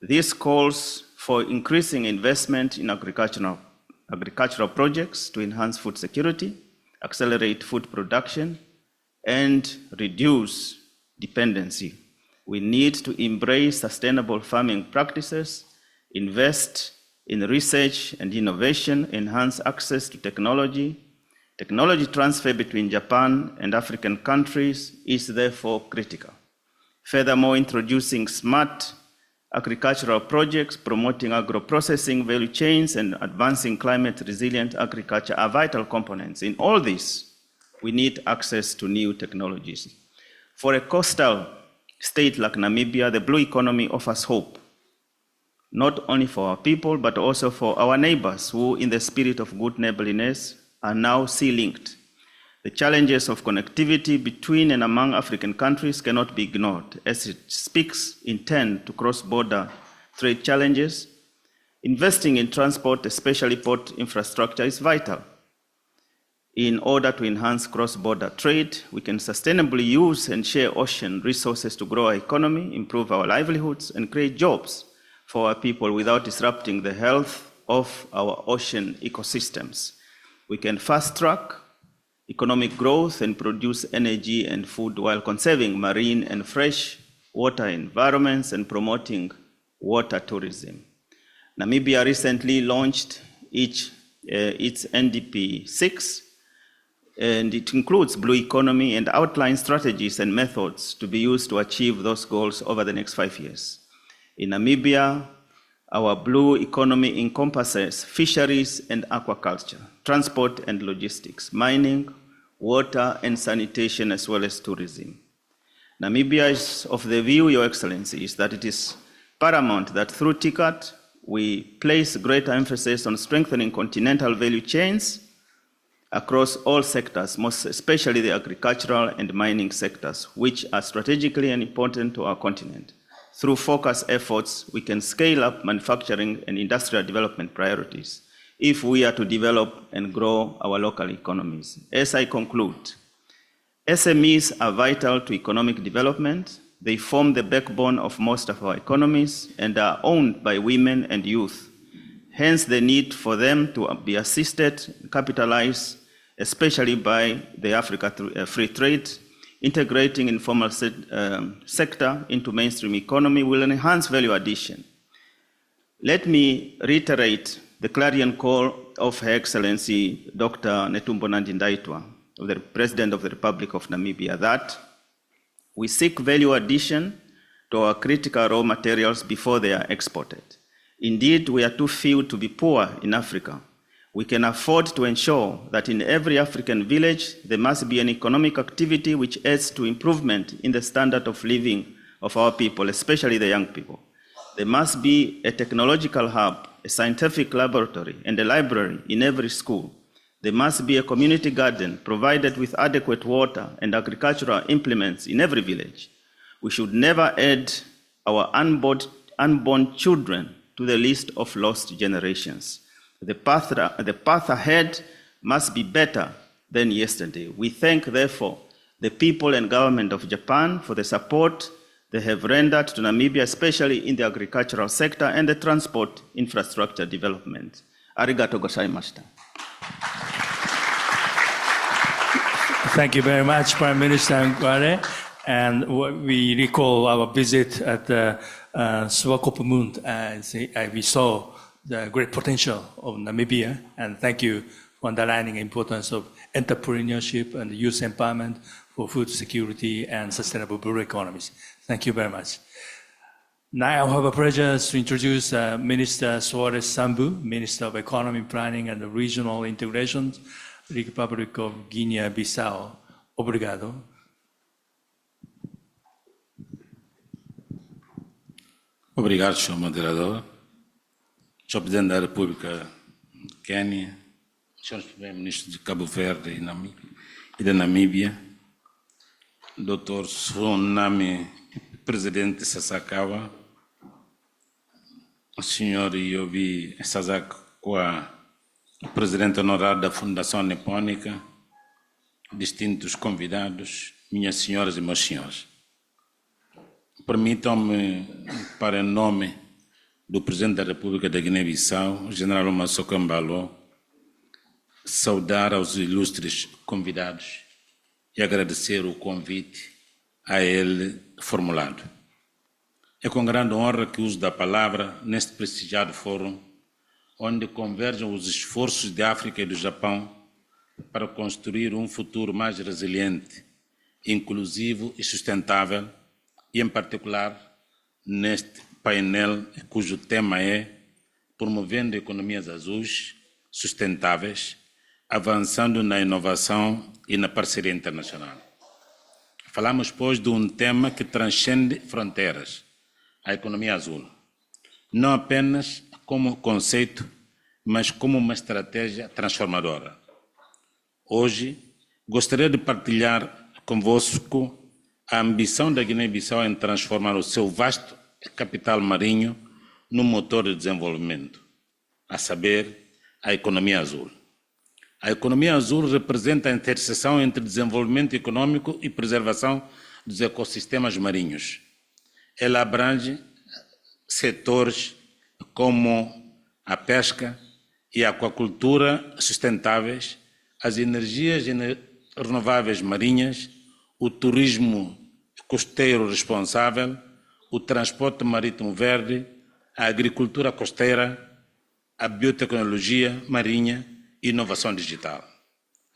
This calls for increasing investment in agricultural projects to enhance food security, accelerate food production, and reduce dependency. We need to embrace sustainable farming practices, invest in research and innovation, enhance access to technology. Technology transfer between Japan and African countries is therefore critical. Furthermore, introducing smart agricultural projects, promoting agro-processing value chains, and advancing climate-resilient agriculture are vital components. In all this, we need access to new technologies. For a coastal state like Namibia, the blue economy offers hope, not only for our people, but also for our neighbors who, in the spirit of good neighborliness, are now sea-linked. The challenges of connectivity between and among African countries cannot be ignored, as it speaks in turn to cross-border trade challenges. Investing in transport, especially port infrastructure, is vital. In order to enhance cross-border trade, we can sustainably use and share ocean resources to grow our economy, improve our livelihoods, and create jobs for our people without disrupting the health of our ocean ecosystems. We can fast-track economic growth and produce energy and food while conserving marine and fresh water environments and promoting water tourism. Namibia recently launched its NDP 6, and it includes blue economy and outlines strategies and methods to be used to achieve those goals over the next 5 years. In Namibia, our blue economy encompasses fisheries and aquaculture, transport and logistics, mining, water and sanitation, as well as tourism. Namibia is of the view, Your Excellencies, that it is paramount that through TICAD, we place greater emphasis on strengthening continental value chains across all sectors, most especially the agricultural and mining sectors, which are strategically important to our continent. Through focused efforts, we can scale up manufacturing and industrial development priorities if we are to develop and grow our local economies. As I conclude, SMEs are vital to economic development. They form the backbone of most of our economies and are owned by women and youth. Hence, the need for them to be assisted, capitalized, especially by the Africa Free Trade, integrating informal sector into mainstream economy will enhance value addition. Let me reiterate the clarion call of Her Excellency Dr. Netumbo Nandi-Ndaitwah, the President of the Republic of Namibia, that we seek value addition to our critical raw materials before they are exported. Indeed, we are too few to be poor in Africa. We can afford to ensure that in every African village, there must be an economic activity which adds to improvement in the standard of living of our people, especially the young people. There must be a technological hub, a scientific laboratory, and a library in every school. There must be a community garden provided with adequate water and agricultural implements in every village. We should never add our unborn children to the list of lost generations. The path ahead must be better than yesterday. We thank, therefore, the people and government of Japan for the support they have rendered to Namibia, especially in the agricultural sector and the transport infrastructure development. Arigato gozaimashita. Thank you very much, Prime Minister Ngwale. And we recall our visit at the Swakopmund. We saw the great potential of Namibia, and thank you for underlining the importance of entrepreneurship and youth empowerment for food security and sustainable rural economies. Thank you very much. Now I have a pleasure to introduce Minister Suarez Sambu, Minister of Economy Planning and Regional Integration, Republic of Guinea-Bissau. Obrigado. Obrigado, Sr. Moderador. Sr. Presidente da República de Quênia, Sr. Primeiro-Ministro de Cabo Verde e da Namíbia, Dr. Sonami, Presidente Sasakawa, Sr. Yobi Sasakawa, Presidente Honorário da Fundação Nipônica, distintos convidados, minhas senhoras e meus senhores. Permitam-me, para em nome do Presidente da República da Guiné-Bissau, General Massoco Embalo, saudar aos ilustres convidados e agradecer o convite a ele formulado. É com grande honra que uso da palavra neste prestigiado fórum, onde convergem os esforços de África e do Japão para construir um futuro mais resiliente, inclusivo e sustentável, e em particular neste painel cujo tema é promovendo economias azuis, sustentáveis, avançando na inovação e na parceria internacional. Falamos, pois, de um tema que transcende fronteiras, a economia azul, não apenas como conceito, mas como uma estratégia transformadora. Hoje, gostaria de partilhar convosco a ambição da Guiné-Bissau em transformar o seu vasto capital marinho num motor de desenvolvimento, a saber, a economia azul. A economia azul representa a interseção entre desenvolvimento econômico e preservação dos ecossistemas marinhos. Ela abrange setores como a pesca e a aquacultura sustentáveis, as energias renováveis marinhas, o turismo costeiro responsável, o transporte marítimo verde, a agricultura costeira, a biotecnologia marinha e inovação digital.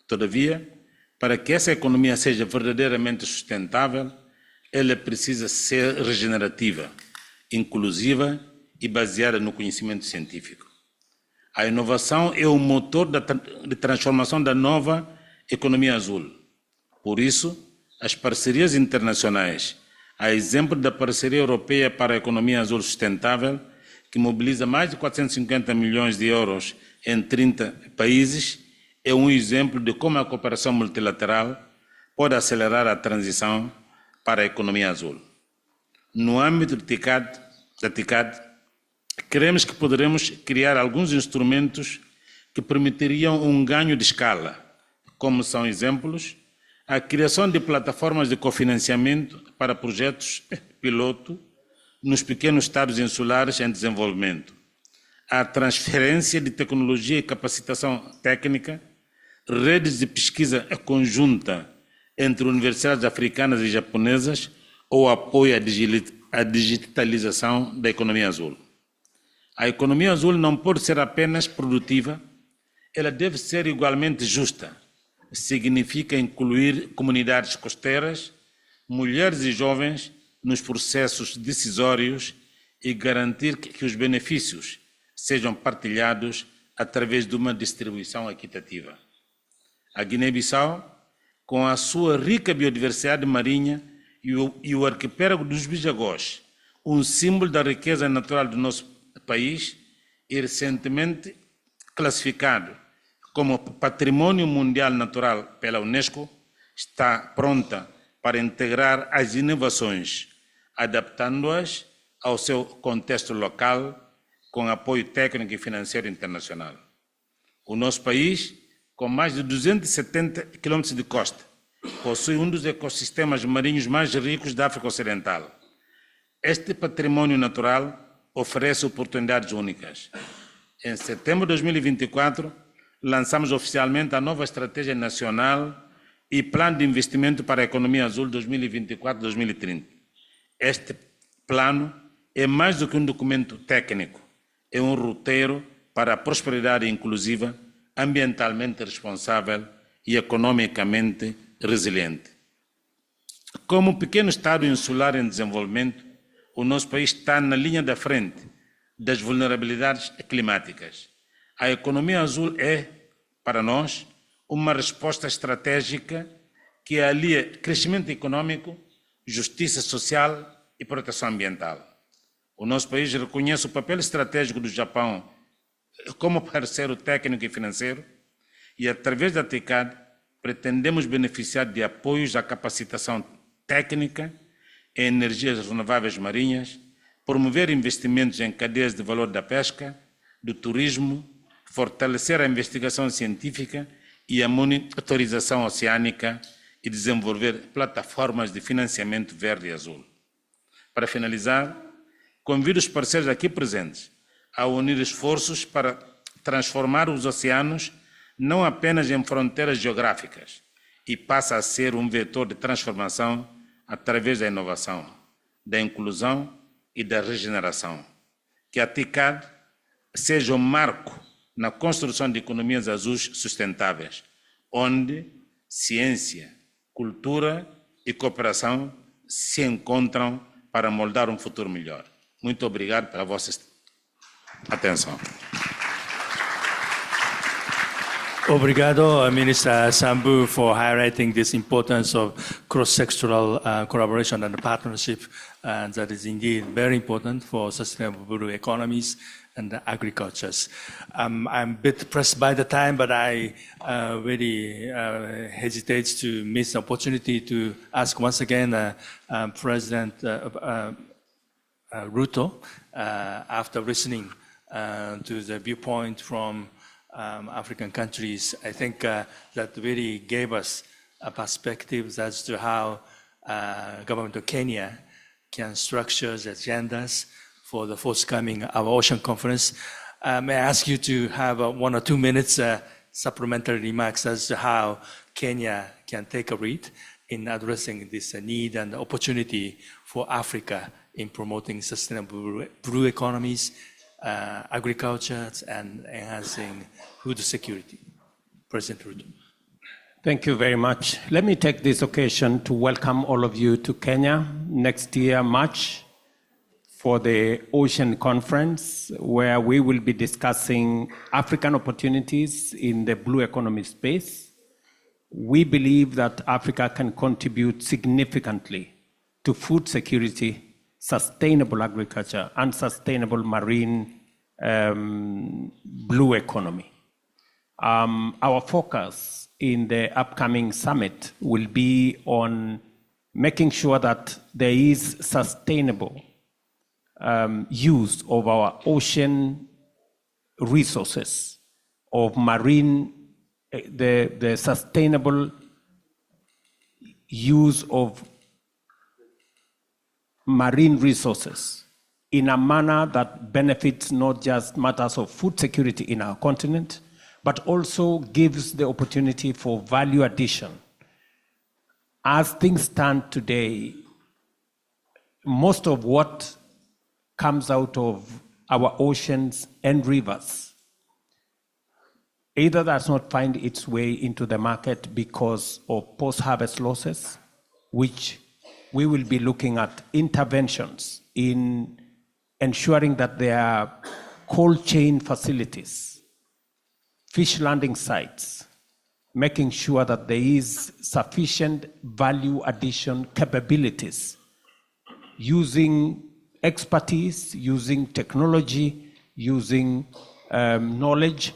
Todavia, Para que essa economia seja verdadeiramente sustentável, ela precisa ser regenerativa, inclusiva e baseada no conhecimento científico. A inovação é o motor de transformação da nova economia azul. Por isso, as parcerias internacionais, a exemplo da Parceria Europeia para a Economia Azul Sustentável, que mobiliza mais de 450 milhões de euros em 30 países, é um exemplo de como a cooperação multilateral pode acelerar a transição para a economia azul. No âmbito da TICAD, cremos que poderemos criar alguns instrumentos que permitiriam um ganho de escala, como são exemplos a criação de plataformas de cofinanciamento para projetos piloto nos pequenos estados insulares em desenvolvimento, a transferência de tecnologia e capacitação técnica, redes de pesquisa conjunta entre universidades africanas e japonesas ou apoio à digitalização da economia azul. A economia azul não pode ser apenas produtiva, ela deve ser igualmente justa. Significa incluir comunidades costeiras, mulheres e jovens nos processos decisórios e garantir que os benefícios sejam partilhados através de uma distribuição equitativa. A Guiné-Bissau, com a sua rica biodiversidade marinha e o arquipélago dos Bijagós, um símbolo da riqueza natural do nosso país, e recentemente classificado como Patrimônio Mundial Natural pela Unesco, está pronta para integrar as inovações, adaptando-as ao seu contexto local, com apoio técnico e financeiro internacional. O nosso país, com mais de 270 quilômetros de costa, possui um dos ecossistemas marinhos mais ricos da África Ocidental. Este patrimônio natural oferece oportunidades únicas. Em setembro de 2024, lançamos oficialmente a nova Estratégia Nacional e Plano de Investimento para a Economia Azul 2024-2030. Este plano é mais do que um documento técnico, é um roteiro para a prosperidade inclusiva, ambientalmente responsável e economicamente resiliente. Como um pequeno Estado insular em desenvolvimento, o nosso país está na linha da frente das vulnerabilidades climáticas. A economia azul é, para nós, uma resposta estratégica que alia crescimento econômico, justiça social e proteção ambiental. O nosso país reconhece o papel estratégico do Japão como parceiro técnico e financeiro e, através da TICAD, pretendemos beneficiar de apoios à capacitação técnica em energias renováveis marinhas, promover investimentos em cadeias de valor da pesca, do turismo, fortalecer a investigação científica e a monitorização oceânica e desenvolver plataformas de financiamento verde e azul. Para finalizar, convido os parceiros aqui presentes a unir esforços para transformar os oceanos não apenas em fronteiras geográficas e passa a ser um vetor de transformação através da inovação, da inclusão e da regeneração. Que a TICAD seja um marco na construção de economias azuis sustentáveis, onde ciência, cultura e cooperação se encontram para moldar um futuro melhor. Muito obrigado pela vossa atenção. Obrigado, Minister Sambu, for highlighting this importance of cross-sectoral collaboration and partnership. That is indeed very important for sustainable blue economies and agricultures. I'm a bit pressed by the time, but I really hesitate to miss the opportunity to ask once again President Ruto, after listening to the viewpoint from African countries, I think that really gave us a perspective as to how government of Kenya can structure the agendas for the forthcoming our ocean conference. May I ask you to have 1 or 2 minutes supplementary remarks as to how Kenya can take a lead in addressing this need and opportunity for Africa in promoting sustainable blue economies, agriculture, and enhancing food security. President Ruto. Thank you very much. Let me take this occasion to welcome all of you to Kenya next year, March, for the Ocean Conference, where we will be discussing African opportunities in the blue economy space. We believe that Africa can contribute significantly to food security, sustainable agriculture, and sustainable marine blue economy. Our focus in the upcoming summit will be on making sure that there is sustainable use of our ocean resources, of marine, the sustainable use of marine resources in a manner that benefits not just matters of food security in our continent, but also gives the opportunity for value addition. As things stand today, most of what comes out of our oceans and rivers either does not find its way into the market because of post-harvest losses, which we will be looking at interventions in ensuring that there are cold chain facilities, fish landing sites, making sure that there is sufficient value addition capabilities, using expertise, using technology, using knowledge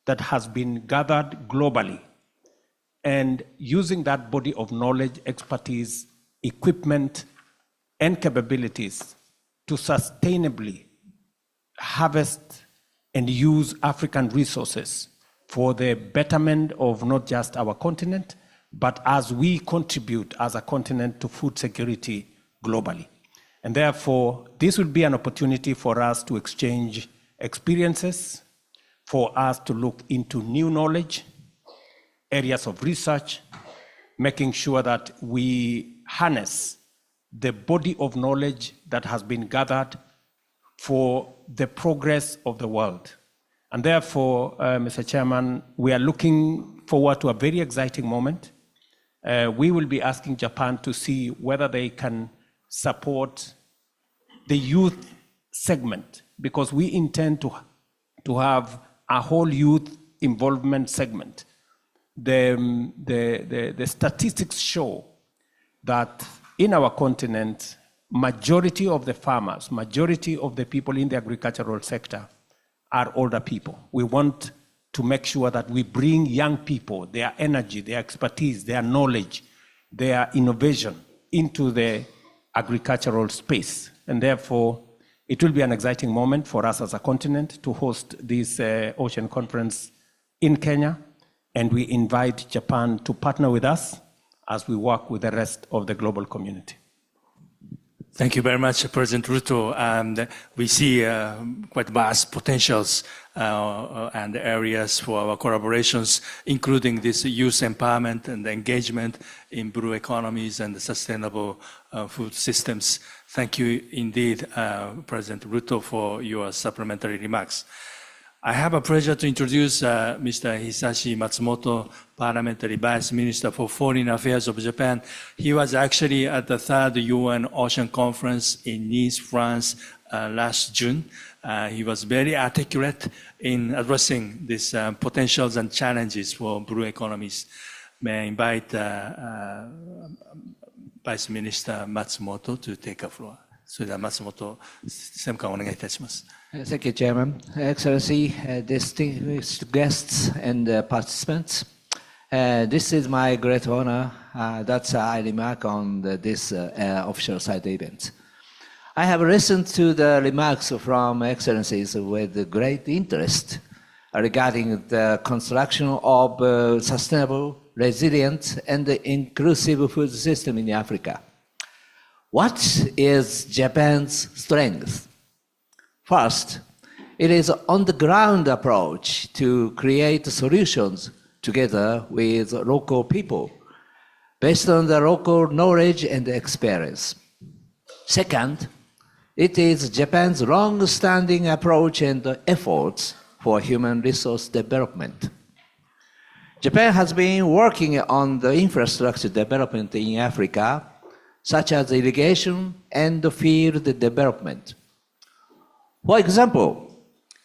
that has been gathered globally, and using that body of knowledge, expertise, equipment, and capabilities to sustainably harvest and use African resources for the betterment of not just our continent, but as we contribute as a continent to food security globally. And therefore, this will be an opportunity for us to exchange experiences, for us to look into new knowledge, areas of research, making sure that we harness the body of knowledge that has been gathered for the progress of the world. And therefore, Mr. Chairman, we are looking forward to a very exciting moment. We will be asking Japan to see whether they can support the youth segment, because we intend to have a whole youth involvement segment. The statistics show that in our continent, majority of the farmers, majority of the people in the agricultural sector are older people. We want to make sure that we bring young people, their energy, their expertise, their knowledge, their innovation into the agricultural space. And therefore, it will be an exciting moment for us as a continent to host this Ocean Conference in Kenya. And we invite Japan to partner with us as we work with the rest of the global community. Thank you very much, President Ruto. And we see quite vast potentials and areas for our collaborations, including this youth empowerment and engagement in blue economies and sustainable food systems. Thank you indeed, President Ruto, for your supplementary remarks. I have a pleasure to introduce Mr. Hisashi Matsumoto, Parliamentary Vice Minister for Foreign Affairs of Japan. He was actually at the 3rd UN Ocean Conference in Nice, France, last June. He was very articulate in addressing these potentials and challenges for blue economies. May I invite Vice Minister Matsumoto to take a floor. それでは松本政務官お願いいたします。Thank you, Chairman. Excellency, distinguished guests and participants, this is my great honor that I remark on this official side event. I have listened to the remarks from Excellencies with great interest regarding the construction of sustainable, resilient, and inclusive food system in Africa. What is Japan's strength? First, it is on-the-ground approach to create solutions together with local people, based on the local knowledge and experience. Second, it is Japan's long-standing approach and efforts for human resource development. Japan has been working on the infrastructure development in Africa, such as irrigation and field development. For example,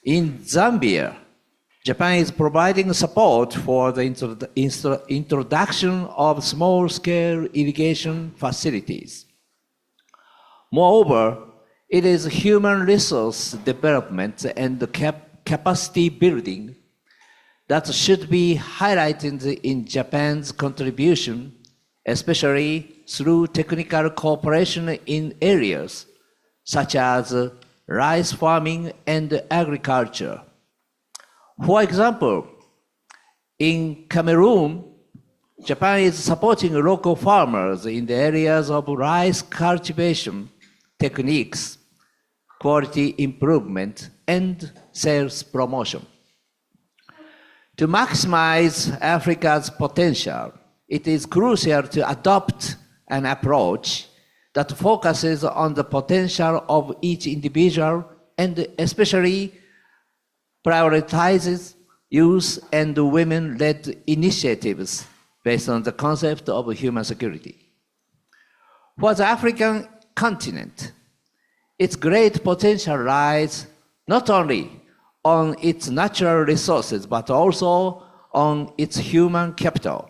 in Zambia, Japan is providing support for the introduction of small-scale irrigation facilities. Moreover, it is human resource development and capacity building that should be highlighted in Japan's contribution, especially through technical cooperation in areas such as rice farming and agriculture. For example, in Cameroon, Japan is supporting local farmers in the areas of rice cultivation techniques, quality improvement, and sales promotion. To maximize Africa's potential, it is crucial to adopt an approach that focuses on the potential of each individual and especially prioritizes youth and women-led initiatives based on the concept of human security. For the African continent, its great potential lies not only on its natural resources, but also on its human capital.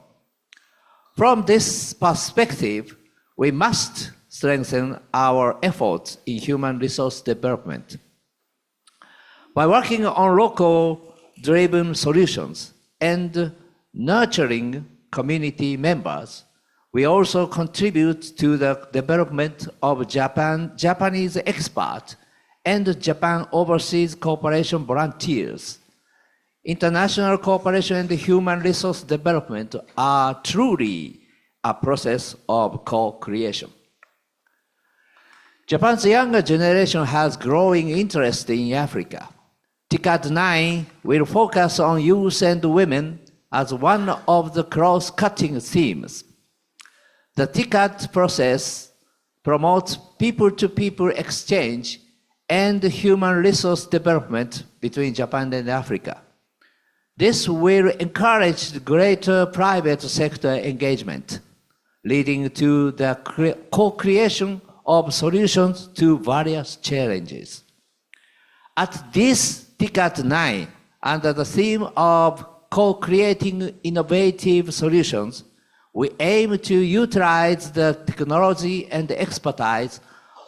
From this perspective, we must strengthen our efforts in human resource development. By working on local-driven solutions and nurturing community members, we also contribute to the development of Japanese experts and Japan Overseas Cooperation volunteers. International cooperation and human resource development are truly a process of co-creation. Japan's younger generation has growing interest in Africa. TICAD9 will focus on youth and women as one of the cross-cutting themes. The TICAD process promotes people-to-people exchange and human resource development between Japan and Africa. This will encourage greater private sector engagement, leading to the co-creation of solutions to various challenges. At this TICAD9, under the theme of co-creating innovative solutions, we aim to utilize the technology and expertise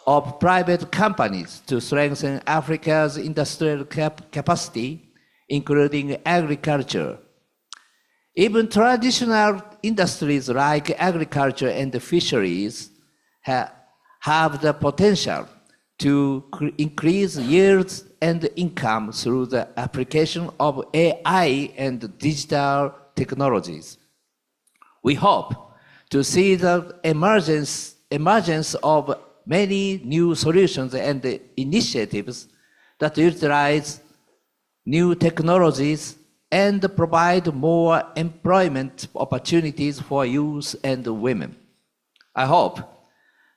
of private companies to strengthen Africa's industrial capacity, including agriculture. Even traditional industries like agriculture and fisheries have the potential to increase yields and income through the application of AI and digital technologies. We hope to see the emergence of many new solutions and initiatives that utilize new technologies and provide more employment opportunities for youth and women. I hope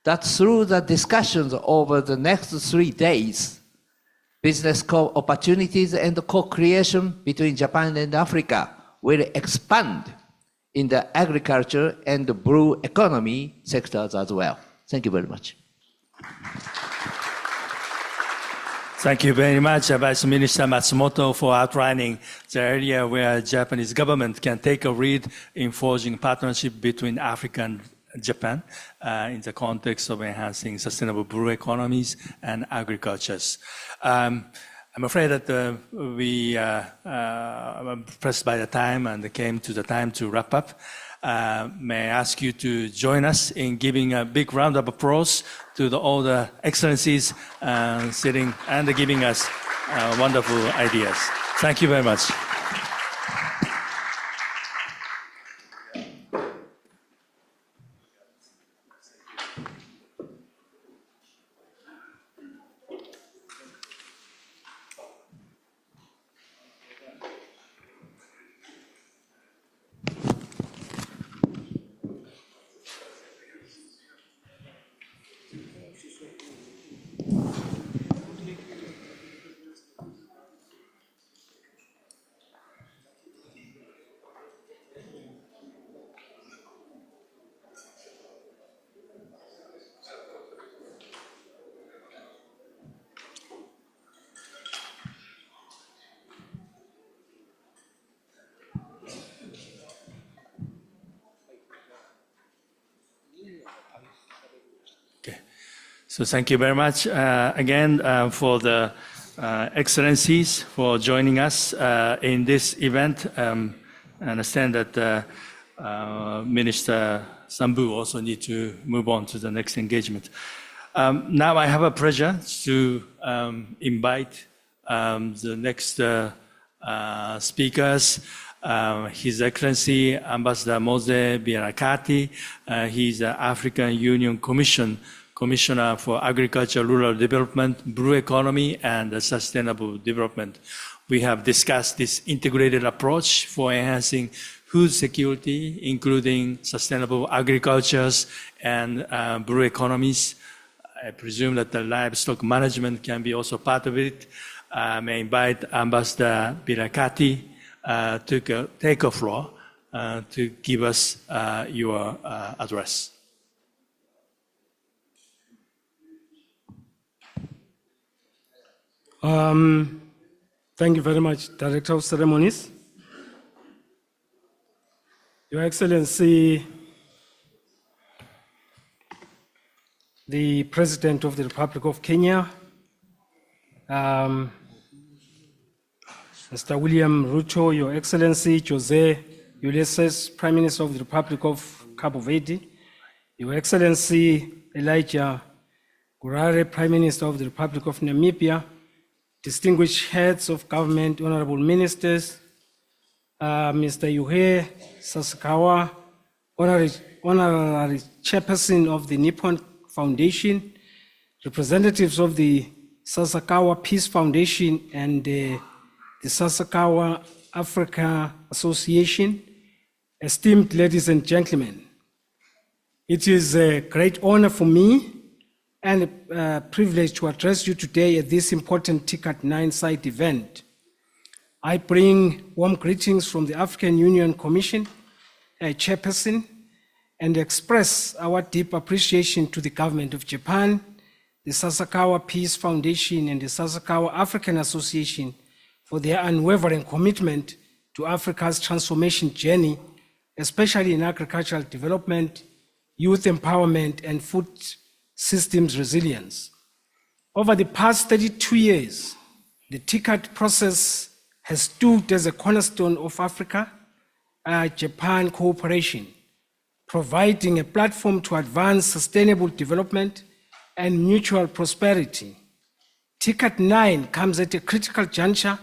that through the discussions over the next 3 days, business opportunities and co-creation between Japan and Africa will expand in the agriculture and the blue economy sectors as well. Thank you very much. Thank you very much, Vice Minister Matsumoto, for outlining the area where Japanese government can take a lead in forging partnership between Africa and Japan in the context of enhancing sustainable blue economies and agricultures. I'm afraid that we are pressed by the time and came to the time to wrap up. May I ask you to join us in giving a big round of applause to all the excellencies sitting and giving us wonderful ideas. Thank you very much. So thank you very much again for the excellencies for joining us in this event. I understand that Minister Sambu also need to move on to the next engagement. Now I have a pleasure to invite the next speakers. His Excellency Ambassador Mose Biarakati. He's the African Union Commissioner for Agriculture, Rural Development, Blue Economy, and Sustainable Development. We have discussed this integrated approach for enhancing food security, including sustainable agricultures and blue economies. I presume that the livestock management can be also part of it. May invite Ambassador Birakati to take a floor to give us your address. Thank you very much, Director of Ceremonies. Your Excellency, the President of the Republic of Kenya, Mr. William Ruto, Your Excellency Jose Ulysses, Prime Minister of the Republic of Cabo Verde, Your Excellency Elijah Gurare, Prime Minister of the Republic of Namibia, distinguished heads of government, honorable ministers, Mr. Yuhei Sasakawa, honorary chairperson of the Nippon Foundation, representatives of the Sasakawa Peace Foundation and the Sasakawa Africa Association, esteemed ladies and gentlemen. It is a great honor for me and a privilege to address you today at this important TICAD9 site event. I bring warm greetings from the African Union Commission chairperson and express our deep appreciation to the government of Japan, the Sasakawa Peace Foundation, and the Sasakawa African Association for their unwavering commitment to Africa's transformation journey, especially in agricultural development, youth empowerment, and food systems resilience. Over the past 32 years, the TICAD process has stood as a cornerstone of Africa-Japan cooperation, providing a platform to advance sustainable development and mutual prosperity. TICAD9 comes at a critical juncture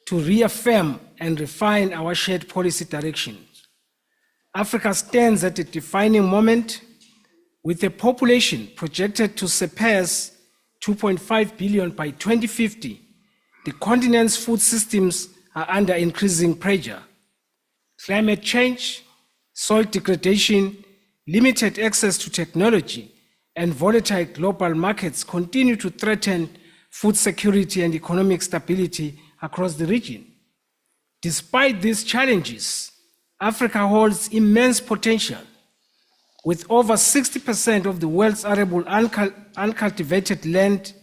to reaffirm and refine our shared policy directions. Africa stands at a defining moment with a population projected to surpass 2.5 billion by 2050. The continent's food systems are under increasing pressure. Climate change, soil degradation, limited access to technology, and volatile global markets continue to threaten food security and economic stability across the region. Despite these challenges, Africa holds immense potential. With over 60% of the world's arable uncultivated land,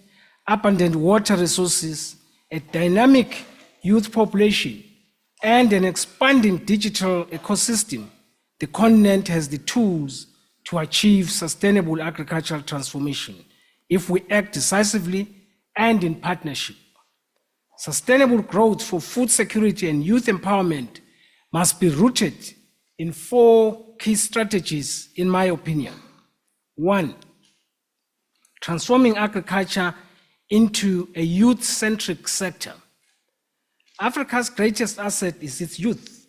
abundant water resources, a dynamic youth population, and an expanding digital ecosystem, the continent has the tools to achieve sustainable agricultural transformation if we act decisively and in partnership. Sustainable growth for food security and youth empowerment must be rooted in 4 key strategies, in my opinion. 1, transforming agriculture into a youth-centric sector. Africa's greatest asset is its youth,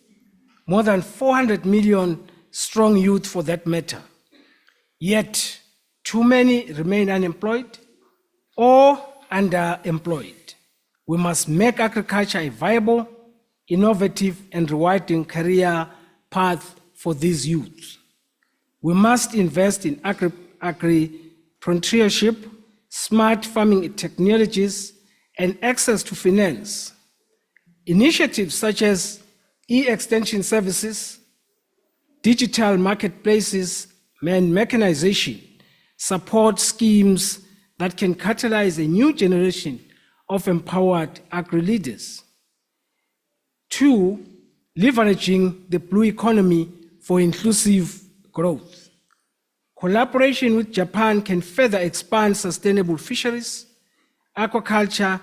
more than 400 million strong youth for that matter. Yet, too many remain unemployed or underemployed. We must make agriculture a viable, innovative, and rewarding career path for these youth. We must invest in agri-preneurship, smart farming technologies, and access to finance. Initiatives such as e-extension services, digital marketplaces, and mechanization support schemes that can catalyze a new generation of empowered agri-leaders. 2, leveraging the blue economy for inclusive growth. Collaboration with Japan can further expand sustainable fisheries, aquaculture,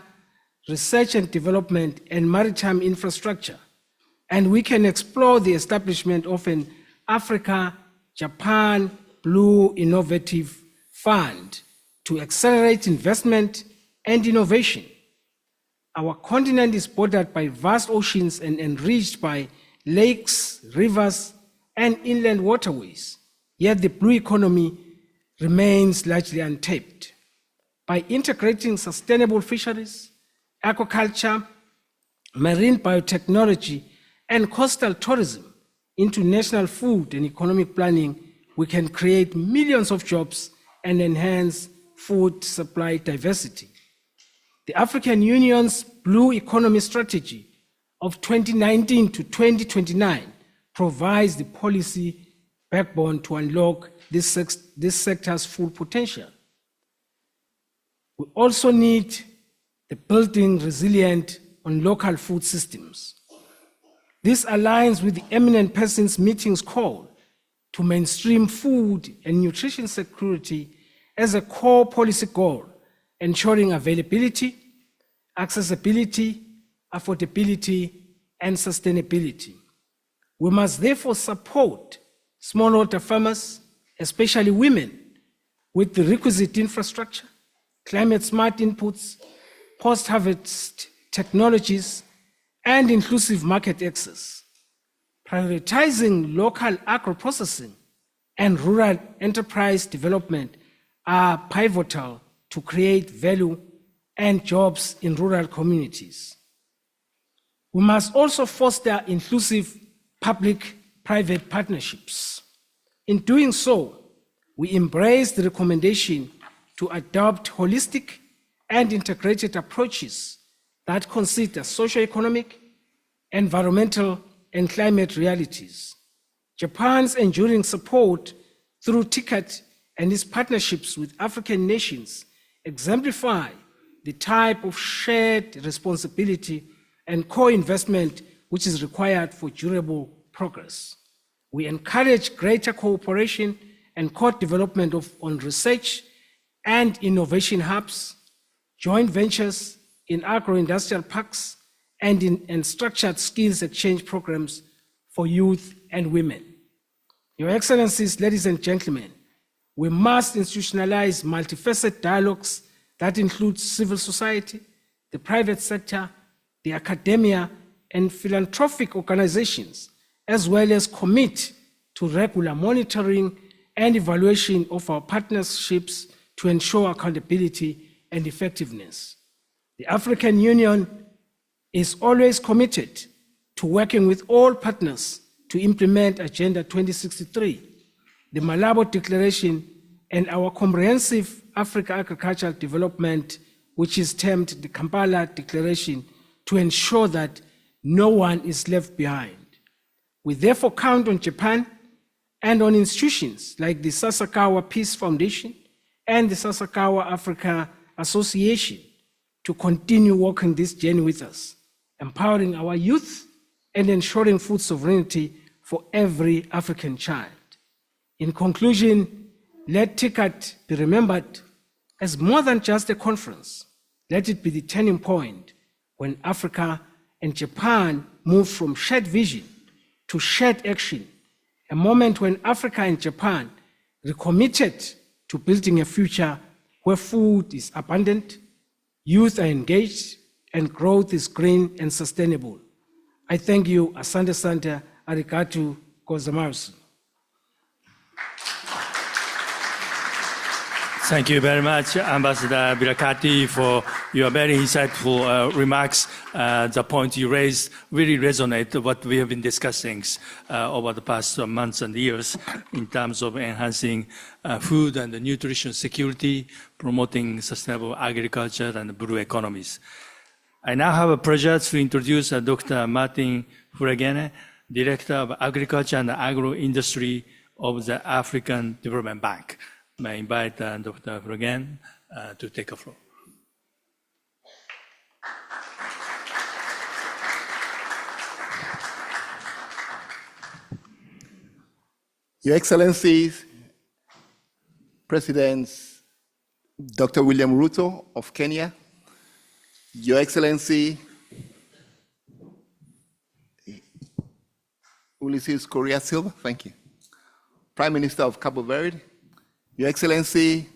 research and development, and maritime infrastructure. And we can explore the establishment of an Africa-Japan Blue Innovative Fund to accelerate investment and innovation. Our continent is bordered by vast oceans and enriched by lakes, rivers, and inland waterways, yet the blue economy remains largely untapped. By integrating sustainable fisheries, aquaculture, marine biotechnology, and coastal tourism into national food and economic planning, we can create millions of jobs and enhance food supply diversity. The African Union's Blue Economy Strategy of 2019 to 2029 provides the policy backbone to unlock this sector's full potential. We also need the building resilient on local food systems. This aligns with the eminent persons meeting's call to mainstream food and nutrition security as a core policy goal, ensuring availability, accessibility, affordability, and sustainability. We must therefore support smallholder farmers, especially women, with the requisite infrastructure, climate-smart inputs, post-harvest technologies, and inclusive market access. Prioritizing local agro-processing and rural enterprise development are pivotal to create value and jobs in rural communities. We must also foster inclusive public-private partnerships. In doing so, we embrace the recommendation to adopt holistic and integrated approaches that consider socio-economic, environmental, and climate realities. Japan's enduring support through TICAD and its partnerships with African nations exemplify the type of shared responsibility and co-investment which is required for durable progress. We encourage greater cooperation and co-development on research and innovation hubs, joint ventures in agro-industrial parks, and in structured skills exchange programs for youth and women. Your Excellencies, ladies and gentlemen, we must institutionalize multifaceted dialogues that include civil society, the private sector, the academia, and philanthropic organizations, as well as commit to regular monitoring and evaluation of our partnerships to ensure accountability and effectiveness. The African Union is always committed to working with all partners to implement Agenda 2063, the Malabo Declaration, and our comprehensive Africa agricultural development, which is termed the Kampala Declaration, to ensure that no one is left behind. We therefore count on Japan and on institutions like the Sasakawa Peace Foundation and the Sasakawa Africa Association to continue walking this journey with us, empowering our youth and ensuring food sovereignty for every African child. In conclusion, let TICAD be remembered as more than just a conference. Let it be the turning point when Africa and Japan move from shared vision to shared action, a moment when Africa and Japan recommitted to building a future where food is abundant, youth are engaged, and growth is green and sustainable. I thank you. Asante Santa, Arigato Gozaimasu. Thank you very much, Ambassador Birakati, for your very insightful remarks. The point you raised really resonate with what we have been discussing over the past months and years in terms of enhancing food and nutrition security, promoting sustainable agriculture and blue economies. I now have a pleasure to introduce Dr. Martin Furegene, Director of Agriculture and Agro-Industry of the African Development Bank. May I invite Dr. Furegene to take the floor. Your Excellencies, President Dr. William Ruto of Kenya, Your Excellency Ulysses Correa Silva, thank you, Prime Minister of Cabo Verde, Your Excellency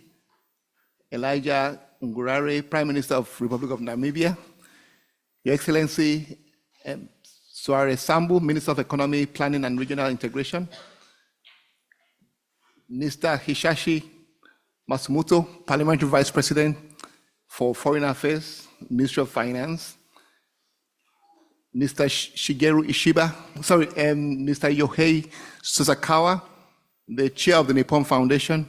Elijah Ngurare, Prime Minister of Republic of Namibia, Your Excellency Suarez Sambu, Minister of Economy, Planning and Regional Integration, Mr. Hishashi Matsumoto, Parliamentary Vice President for Foreign Affairs, Ministry of Finance, Mr. Shigeru Ishiba, Mr. Yohei Sasakawa, the Chair of the Nippon Foundation,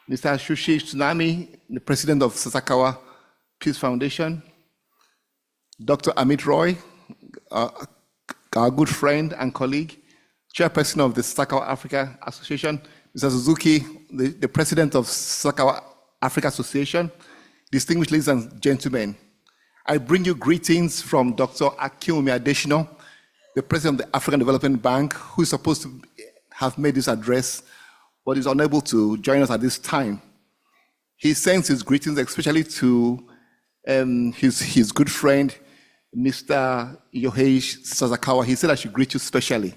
Mr. Shushi Tsunami, the President of Sasakawa Peace Foundation, Dr. Amit Roy, our good friend and colleague, Chairperson of the Sasakawa Africa Association, Mr. Suzuki, the President of Sasakawa Africa Association, distinguished ladies and gentlemen, I bring you greetings from Dr. Akinwumi Adesina, the President of the African Development Bank, who is supposed to have made this address, but is unable to join us at this time. He sends his greetings especially to his good friend, Mr. Yohei Sasakawa. He said I should greet you specially.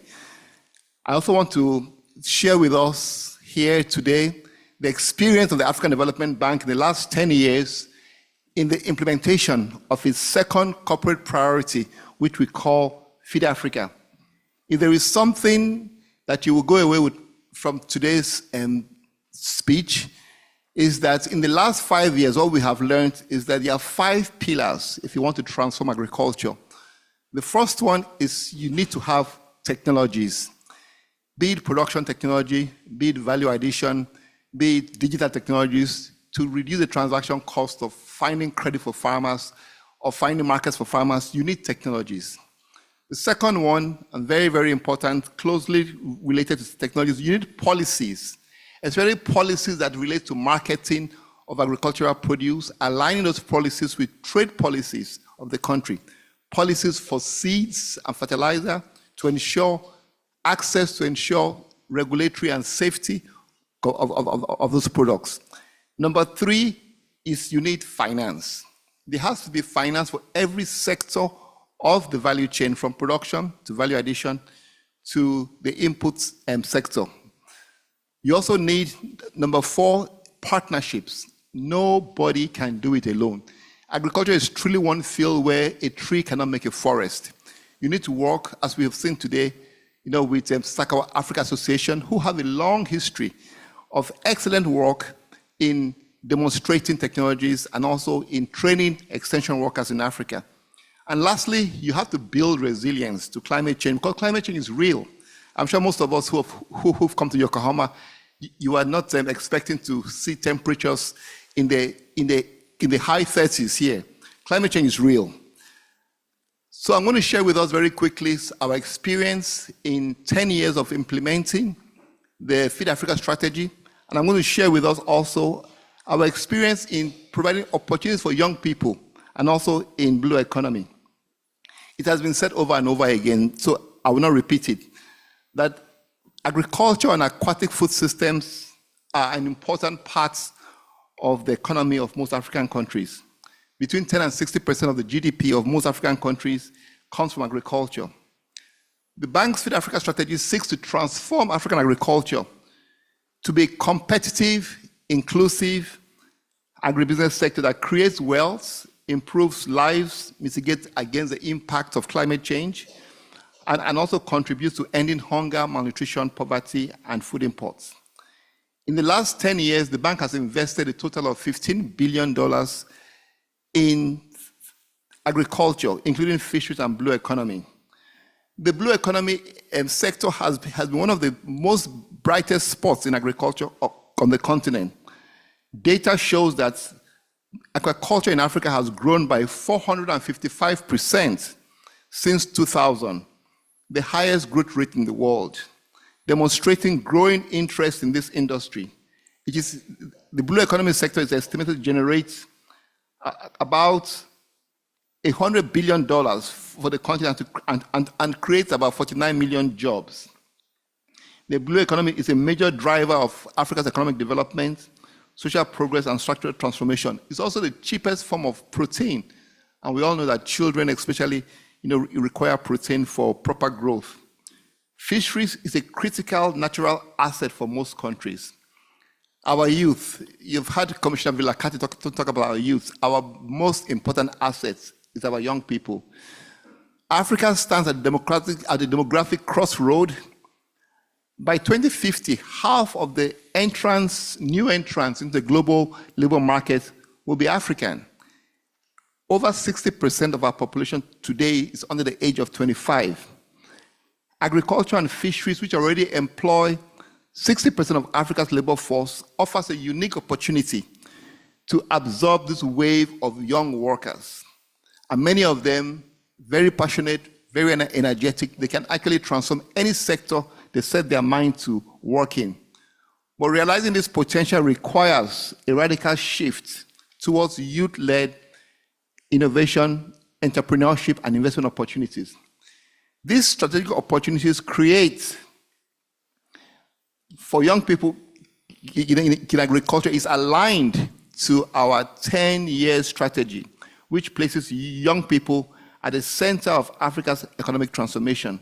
I also want to share with us here today the experience of the African Development Bank in the last 10 years in the implementation of its second corporate priority, which we call Feed Africa. If there is something that you will go away with from today's speech, is that in the last 5 years, all we have learned is that there are 5 pillars if you want to transform agriculture. The first one is you need to have technologies, be it production technology, be it value addition, be it digital technologies, to reduce the transaction cost of finding credit for farmers or finding markets for farmers. You need technologies. The second one, and very, very important, closely related to technologies, you need policies, especially policies that relate to marketing of agricultural produce, aligning those policies with trade policies of the country, policies for seeds and fertilizer to ensure access, to ensure regulatory and safety of those products. Number 3 is you need finance. There has to be finance for every sector of the value chain, from production to value addition to the inputs sector. You also need, number 4, partnerships. Nobody can do it alone. Agriculture is truly one field where a tree cannot make a forest. You need to work, as we have seen today, with Sasakawa Africa Association, who have a long history of excellent work in demonstrating technologies and also in training extension workers in Africa. And lastly, you have to build resilience to climate change, because climate change is real. I'm sure most of us who've come to Yokohama, you are not expecting to see temperatures in the high 30s here. Climate change is real. So I'm going to share with us very quickly our experience in 10 years of implementing the Feed Africa strategy. And I'm going to share with us also our experience in providing opportunities for young people and also in blue economy. It has been said over and over again, so I will not repeat it, that agriculture and aquatic food systems are an important part of the economy of most African countries. Between 10 and 60% of the GDP of most African countries comes from agriculture. The bank's Feed Africa strategy seeks to transform African agriculture to be a competitive, inclusive agribusiness sector that creates wealth, improves lives, mitigates against the impact of climate change, and also contributes to ending hunger, malnutrition, poverty, and food imports. In the last 10 years, the bank has invested a total of $15 billion in agriculture, including fisheries and blue economy. The blue economy sector has been one of the most brightest spots in agriculture on the continent. Data shows that aquaculture in Africa has grown by 455% since 2000, the highest growth rate in the world, demonstrating growing interest in this industry. The blue economy sector is estimated to generate about $100 billion for the continent and creates about 49 million jobs. The blue economy is a major driver of Africa's economic development, social progress, and structural transformation. It's also the cheapest form of protein. And we all know that children especially require protein for proper growth. Fisheries is a critical natural asset for most countries. Our youth, you've heard Commissioner Vilakati talk about our youth. Our most important asset is our young people. Africa stands at the demographic crossroad. By 2050, half of the new entrants into the global labor market will be African. Over 60% of our population today is under the age of 25. Agriculture and fisheries, which already employ 60% of Africa's labor force, offers a unique opportunity to absorb this wave of young workers. And many of them, very passionate, very energetic. They can actually transform any sector they set their mind to work in. But realizing this potential requires a radical shift towards youth-led innovation, entrepreneurship, and investment opportunities. These strategic opportunities create, for young people in agriculture, is aligned to our 10-year strategy, which places young people at the center of Africa's economic transformation.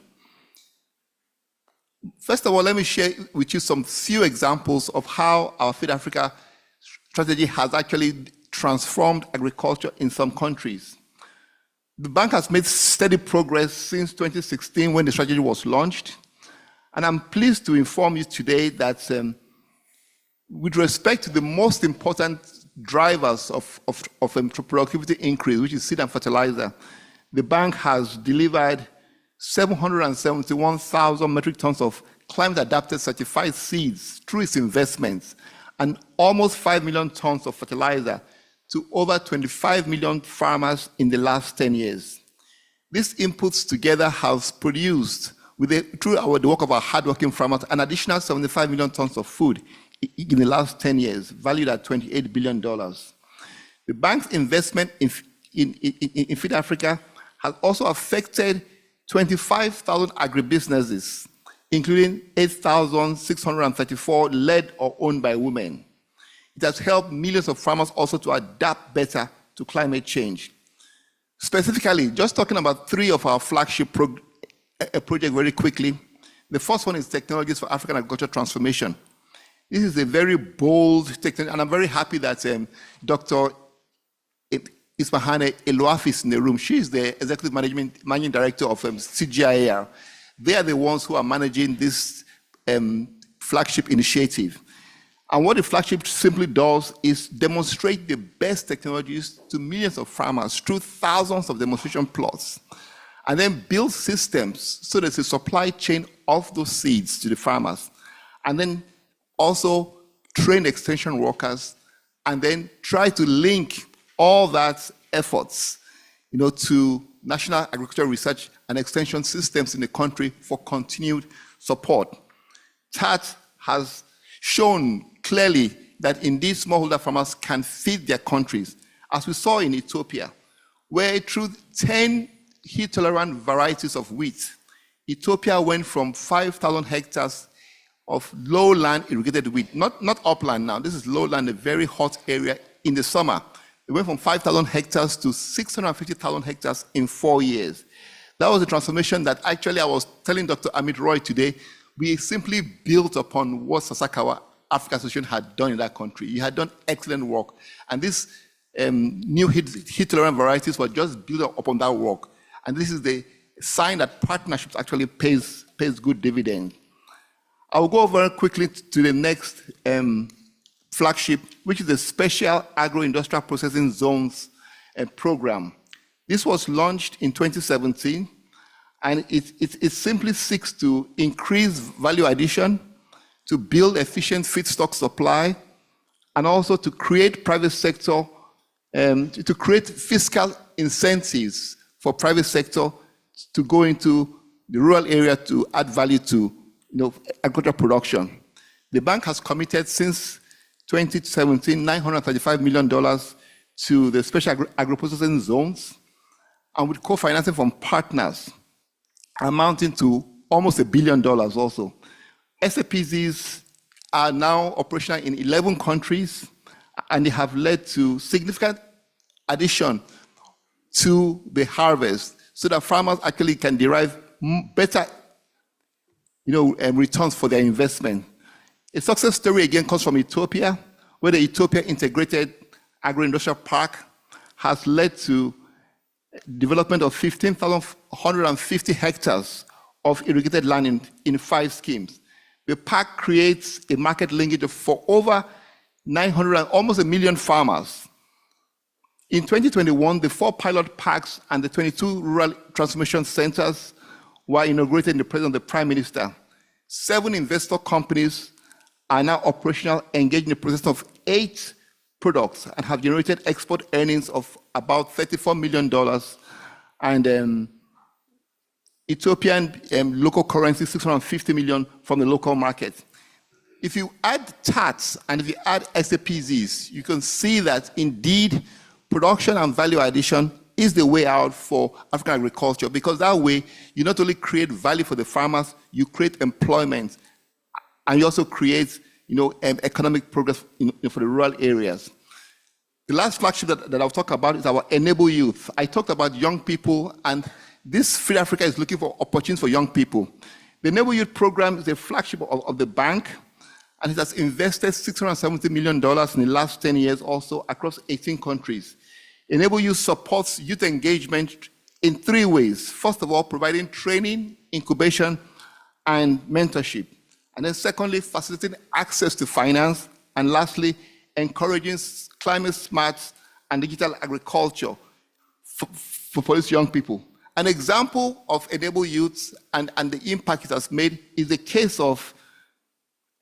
First of all, let me share with you some few examples of how our Feed Africa strategy has actually transformed agriculture in some countries. The bank has made steady progress since 2016 when the strategy was launched. And I'm pleased to inform you today that with respect to the most important drivers of productivity increase, which is seed and fertilizer, the bank has delivered 771,000 metric tons of climate-adapted certified seeds through its investments and almost 5 million tons of fertilizer to over 25 million farmers in the last 10 years. These inputs together have produced, through the work of our hardworking farmers, an additional 75 million tons of food in the last 10 years, valued at $28 billion. The bank's investment in Feed Africa has also affected 25,000 agribusinesses, including 8,634 led or owned by women. It has helped millions of farmers also to adapt better to climate change. Specifically, just talking about three of our flagship projects very quickly. The first one is Technologies for African Agriculture Transformation. This is a very bold technology, and I'm very happy that Dr. Ismahane Eloafi is in the room. She is the Executive Managing Director of CGIAR. They are the ones who are managing this flagship initiative. And what the flagship simply does is demonstrate the best technologies to millions of farmers through thousands of demonstration plots, and then build systems so there's a supply chain of those seeds to the farmers, and then also train extension workers, and then try to link all that efforts to national agricultural research and extension systems in the country for continued support. TAT has shown clearly that indeed smallholder farmers can feed their countries, as we saw in Ethiopia, where through 10 heat-tolerant varieties of wheat, Ethiopia went from 5,000 hectares of lowland irrigated wheat, not upland now, this is lowland, a very hot area in the summer. It went from 5,000 hectares to 650,000 hectares in 4 years. That was a transformation that actually I was telling Dr. Amit Roy today, we simply built upon what Sasakawa Africa Association had done in that country. He had done excellent work. And these new heat-tolerant varieties were just built upon that work. And this is the sign that partnerships actually pays good dividend. I will go very quickly to the next flagship, which is the Special Agro-Industrial Processing Zones program. This was launched in 2017, and it simply seeks to increase value addition, to build efficient feedstock supply, and also to create private sector, to create fiscal incentives for private sector to go into the rural area to add value to agricultural production. The bank has committed since 2017 $935 million to the special agro-processing zones, and with co-financing from partners amounting to almost $1 billion also. SAPZs are now operational in 11 countries, and they have led to significant addition to the harvest so that farmers actually can derive better returns for their investment. A success story again comes from Ethiopia, where the Ethiopia Integrated Agro-Industrial Park has led to development of 15,150 hectares of irrigated land in 5 schemes. The park creates a market linkage for over 900, almost 1 million farmers. In 2021, the 4 pilot parks and the 22 rural transformation centers were inaugurated in the presence of the Prime Minister. 7 investor companies are now operational, engaged in the process of 8 products, and have generated export earnings of about $34 million, and Ethiopian local currency, 650 million from the local market. If you add TATs and if you add SAPZs, you can see that indeed production and value addition is the way out for African agriculture, because that way you not only create value for the farmers, you create employment, and you also create economic progress for the rural areas. The last flagship that I'll talk about is our Enable Youth. I talked about young people, and this Free Africa is looking for opportunities for young people. The Enable Youth program is a flagship of the bank, and it has invested $670 million in the last 10 years also across 18 countries. Enable Youth supports youth engagement in 3 ways. First of all, providing training, incubation, and mentorship. And then secondly, facilitating access to finance. And lastly, encouraging climate smart and digital agriculture for these young people. An example of Enable Youth and the impact it has made is the case of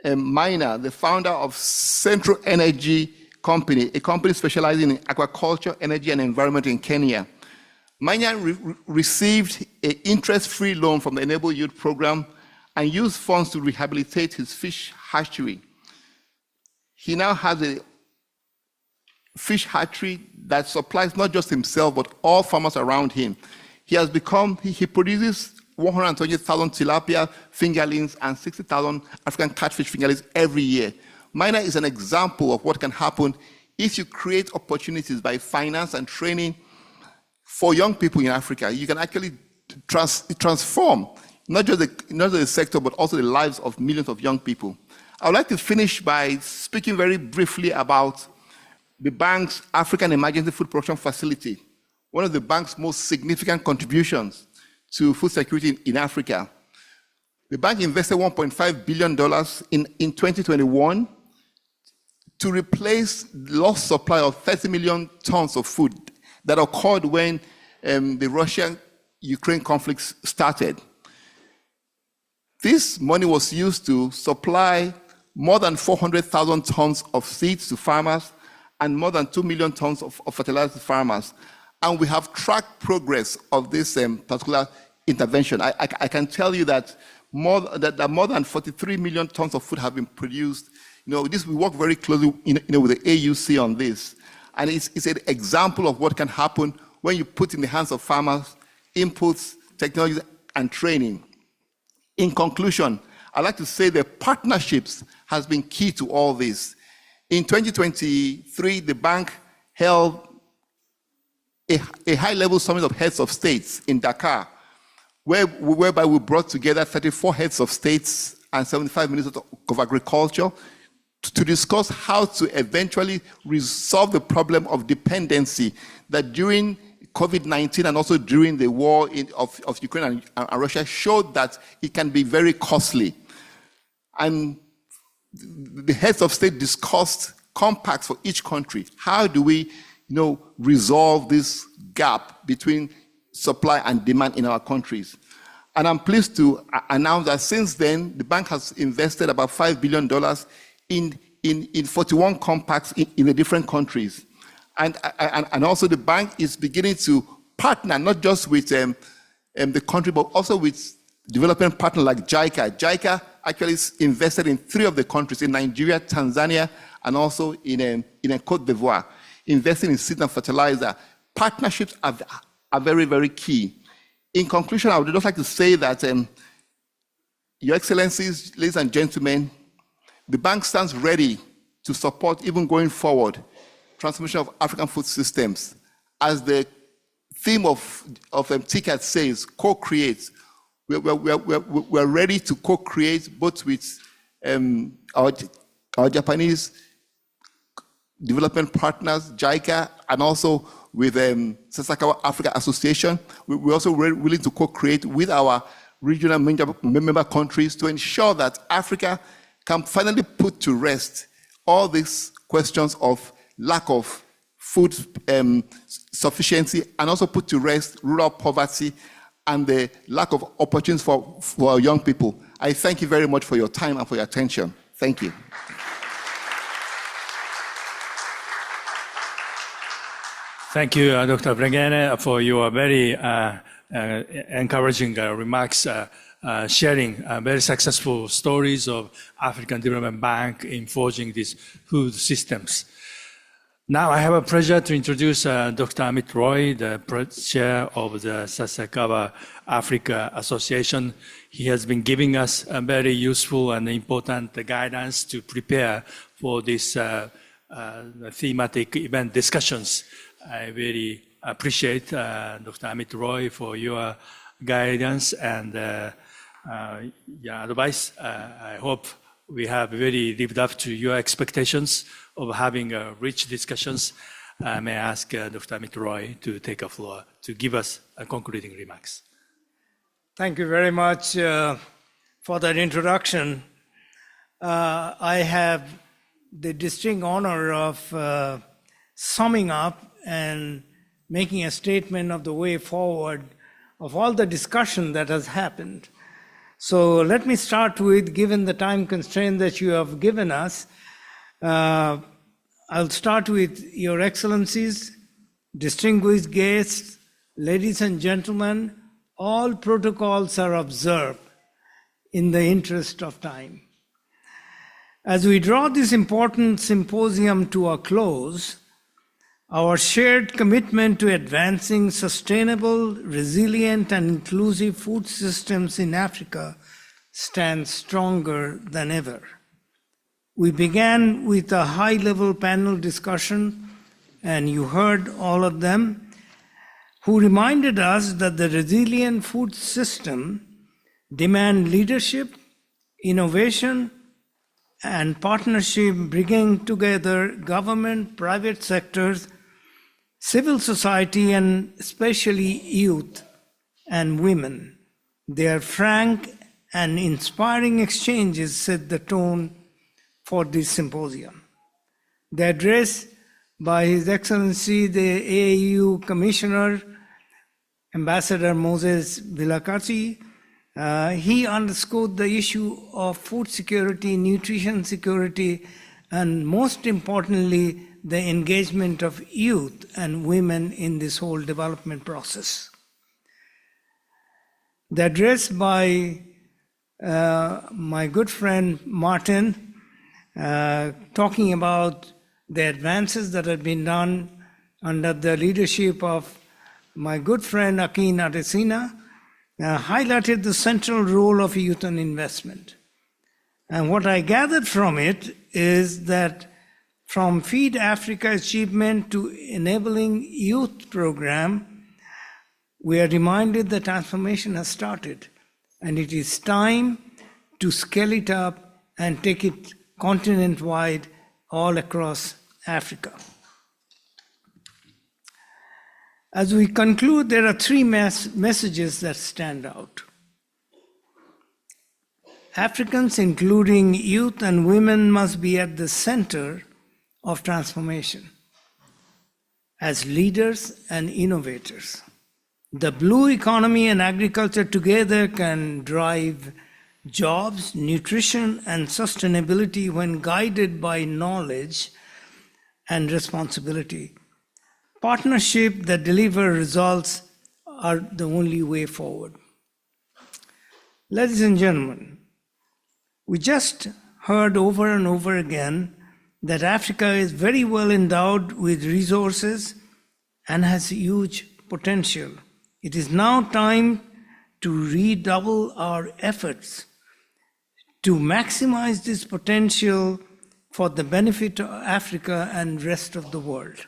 Maina, the founder of Central Energy Company, a company specializing in aquaculture, energy, and environment in Kenya. Maina received an interest-free loan from the Enable Youth program and used funds to rehabilitate his fish hatchery. He now has a fish hatchery that supplies not just himself, but all farmers around him. He produces 120,000 tilapia fingerlings and 60,000 African catfish fingerlings every year. Maina is an example of what can happen if you create opportunities by finance and training for young people in Africa. You can actually transform not just the sector, but also the lives of millions of young people. I would like to finish by speaking very briefly about the bank's African Emergency Food Production Facility, one of the bank's most significant contributions to food security in Africa. The bank invested $1.5 billion in 2021 to replace the lost supply of 30 million tons of food that occurred when the Russia-Ukraine conflict started. This money was used to supply more than 400,000 tons of seeds to farmers and more than 2 million tons of fertilizer to farmers. And we have tracked progress of this particular intervention. I can tell you that more than 43 million tons of food have been produced. We work very closely with the AUC on this. And it's an example of what can happen when you put in the hands of farmers inputs, technology, and training. In conclusion, I'd like to say that partnerships has been key to all this. In 2023, the bank held a high-level summit of heads of states in Dakar, whereby we brought together 34 heads of states and 75 ministers of agriculture to discuss how to eventually resolve the problem of dependency that during COVID-19 and also during the war of Ukraine and Russia showed that it can be very costly. And the heads of state discussed compacts for each country. How do we resolve this gap between supply and demand in our countries? And I'm pleased to announce that since then, the bank has invested about $5 billion in 41 compacts in the different countries. And also the bank is beginning to partner, not just with the country, but also with development partners like JICA. JICA actually invested in 3 of the countries, in Nigeria, Tanzania, and also in Cote d'Ivoire, investing in seed and fertilizer. Partnerships are very, very key. In conclusion, I would just like to say that Your Excellencies, ladies and gentlemen, the bank stands ready to support, even going forward, transformation of African food systems. As the theme of TICAD says, co-create. We're ready to co-create both with our Japanese development partners, JICA, and also with Sasakawa Africa Association. We're also willing to co-create with our regional member countries to ensure that Africa can finally put to rest all these questions of lack of food sufficiency, and also put to rest rural poverty and the lack of opportunities for our young people. I thank you very much for your time and for your attention. Thank you. Thank you, Dr. Brengene, for your very encouraging remarks, sharing very successful stories of African Development Bank in forging these food systems. Now I have a pleasure to introduce Dr. Amit Roy, the chair of the Sasakawa Africa Association. He has been giving us a very useful and important guidance to prepare for this thematic event discussions. I really appreciate Dr. Amit Roy for your guidance and your advice. I hope we have really lived up to your expectations of having rich discussions. May I ask Dr. Amit Roy to take a floor to give us concluding remarks. Thank you very much for that introduction. I have the distinct honor of summing up and making a statement of the way forward of all the discussion that has happened. So let me start with, given the time constraint that you have given us, I'll start with Your Excellencies, distinguished guests, ladies and gentlemen. All protocols are observed in the interest of time. As we draw this important symposium to a close, our shared commitment to advancing sustainable, resilient, and inclusive food systems in Africa stands stronger than ever. We began with a high-level panel discussion, and you heard all of them, who reminded us that the resilient food system demands leadership, innovation, and partnership, bringing together government, private sectors, civil society, and especially youth and women. Their frank and inspiring exchanges set the tone for this symposium. The address by His Excellency the AAU Commissioner, Ambassador Moses Vilakazi, he underscored the issue of food security, nutrition security, and most importantly, the engagement of youth and women in this whole development process. The address by my good friend Martin, talking about the advances that have been done under the leadership of my good friend Akin Adesina, highlighted the central role of youth and investment. And what I gathered from it is that from Feed Africa achievement to enabling youth program, we are reminded the transformation has started, and it is time to scale it up and take it continent-wide all across Africa. As we conclude, there are three messages that stand out. Africans, including youth and women, must be at the center of transformation as leaders and innovators. The blue economy and agriculture together can drive jobs, nutrition, and sustainability when guided by knowledge and responsibility. Partnership that deliver results are the only way forward. Ladies and gentlemen, we just heard over and over again that Africa is very well endowed with resources and has huge potential. It is now time to redouble our efforts to maximize this potential for the benefit of Africa and rest of the world.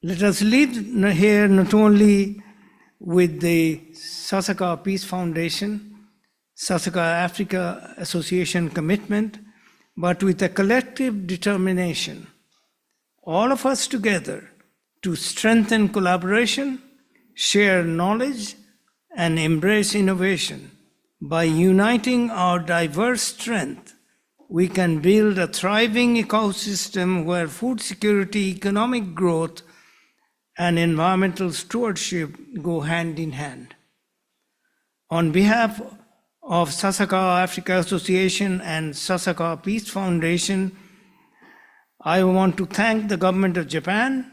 Let us lead here not only with the Sasakawa Peace Foundation, Sasakawa Africa Association commitment, but with a collective determination, all of us together, to strengthen collaboration, share knowledge, and embrace innovation. By uniting our diverse strength, we can build a thriving ecosystem where food security, economic growth, and environmental stewardship go hand in hand. On behalf of Sasakawa Africa Association and Sasakawa Peace Foundation, I want to thank the government of Japan,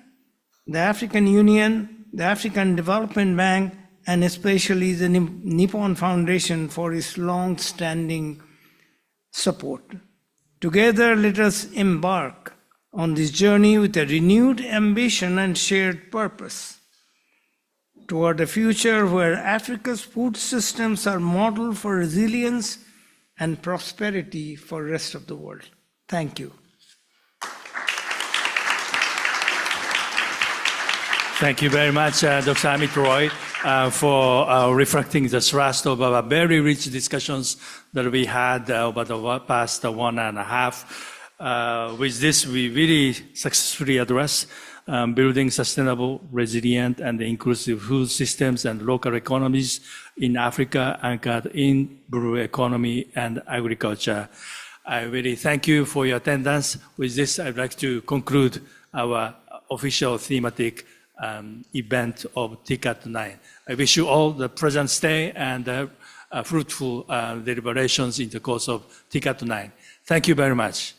the African Union, the African Development Bank, and especially the Nippon Foundation for its long-standing support. Together, let us embark on this journey with a renewed ambition and shared purpose toward a future where Africa's food systems are model for resilience and prosperity for the rest of the world. Thank you. Thank you very much, Dr. Amit Roy, for reflecting the thrust of our very rich discussions that we had over the past 1.5. With this, we really successfully address building sustainable, resilient, and inclusive food systems and local economies in Africa anchored in blue economy and agriculture. I really thank you for your attendance. With this, I'd like to conclude our official thematic event of TICAD9. I wish you all the pleasant stay and fruitful deliberations in the course of TICAD9. Thank you very much.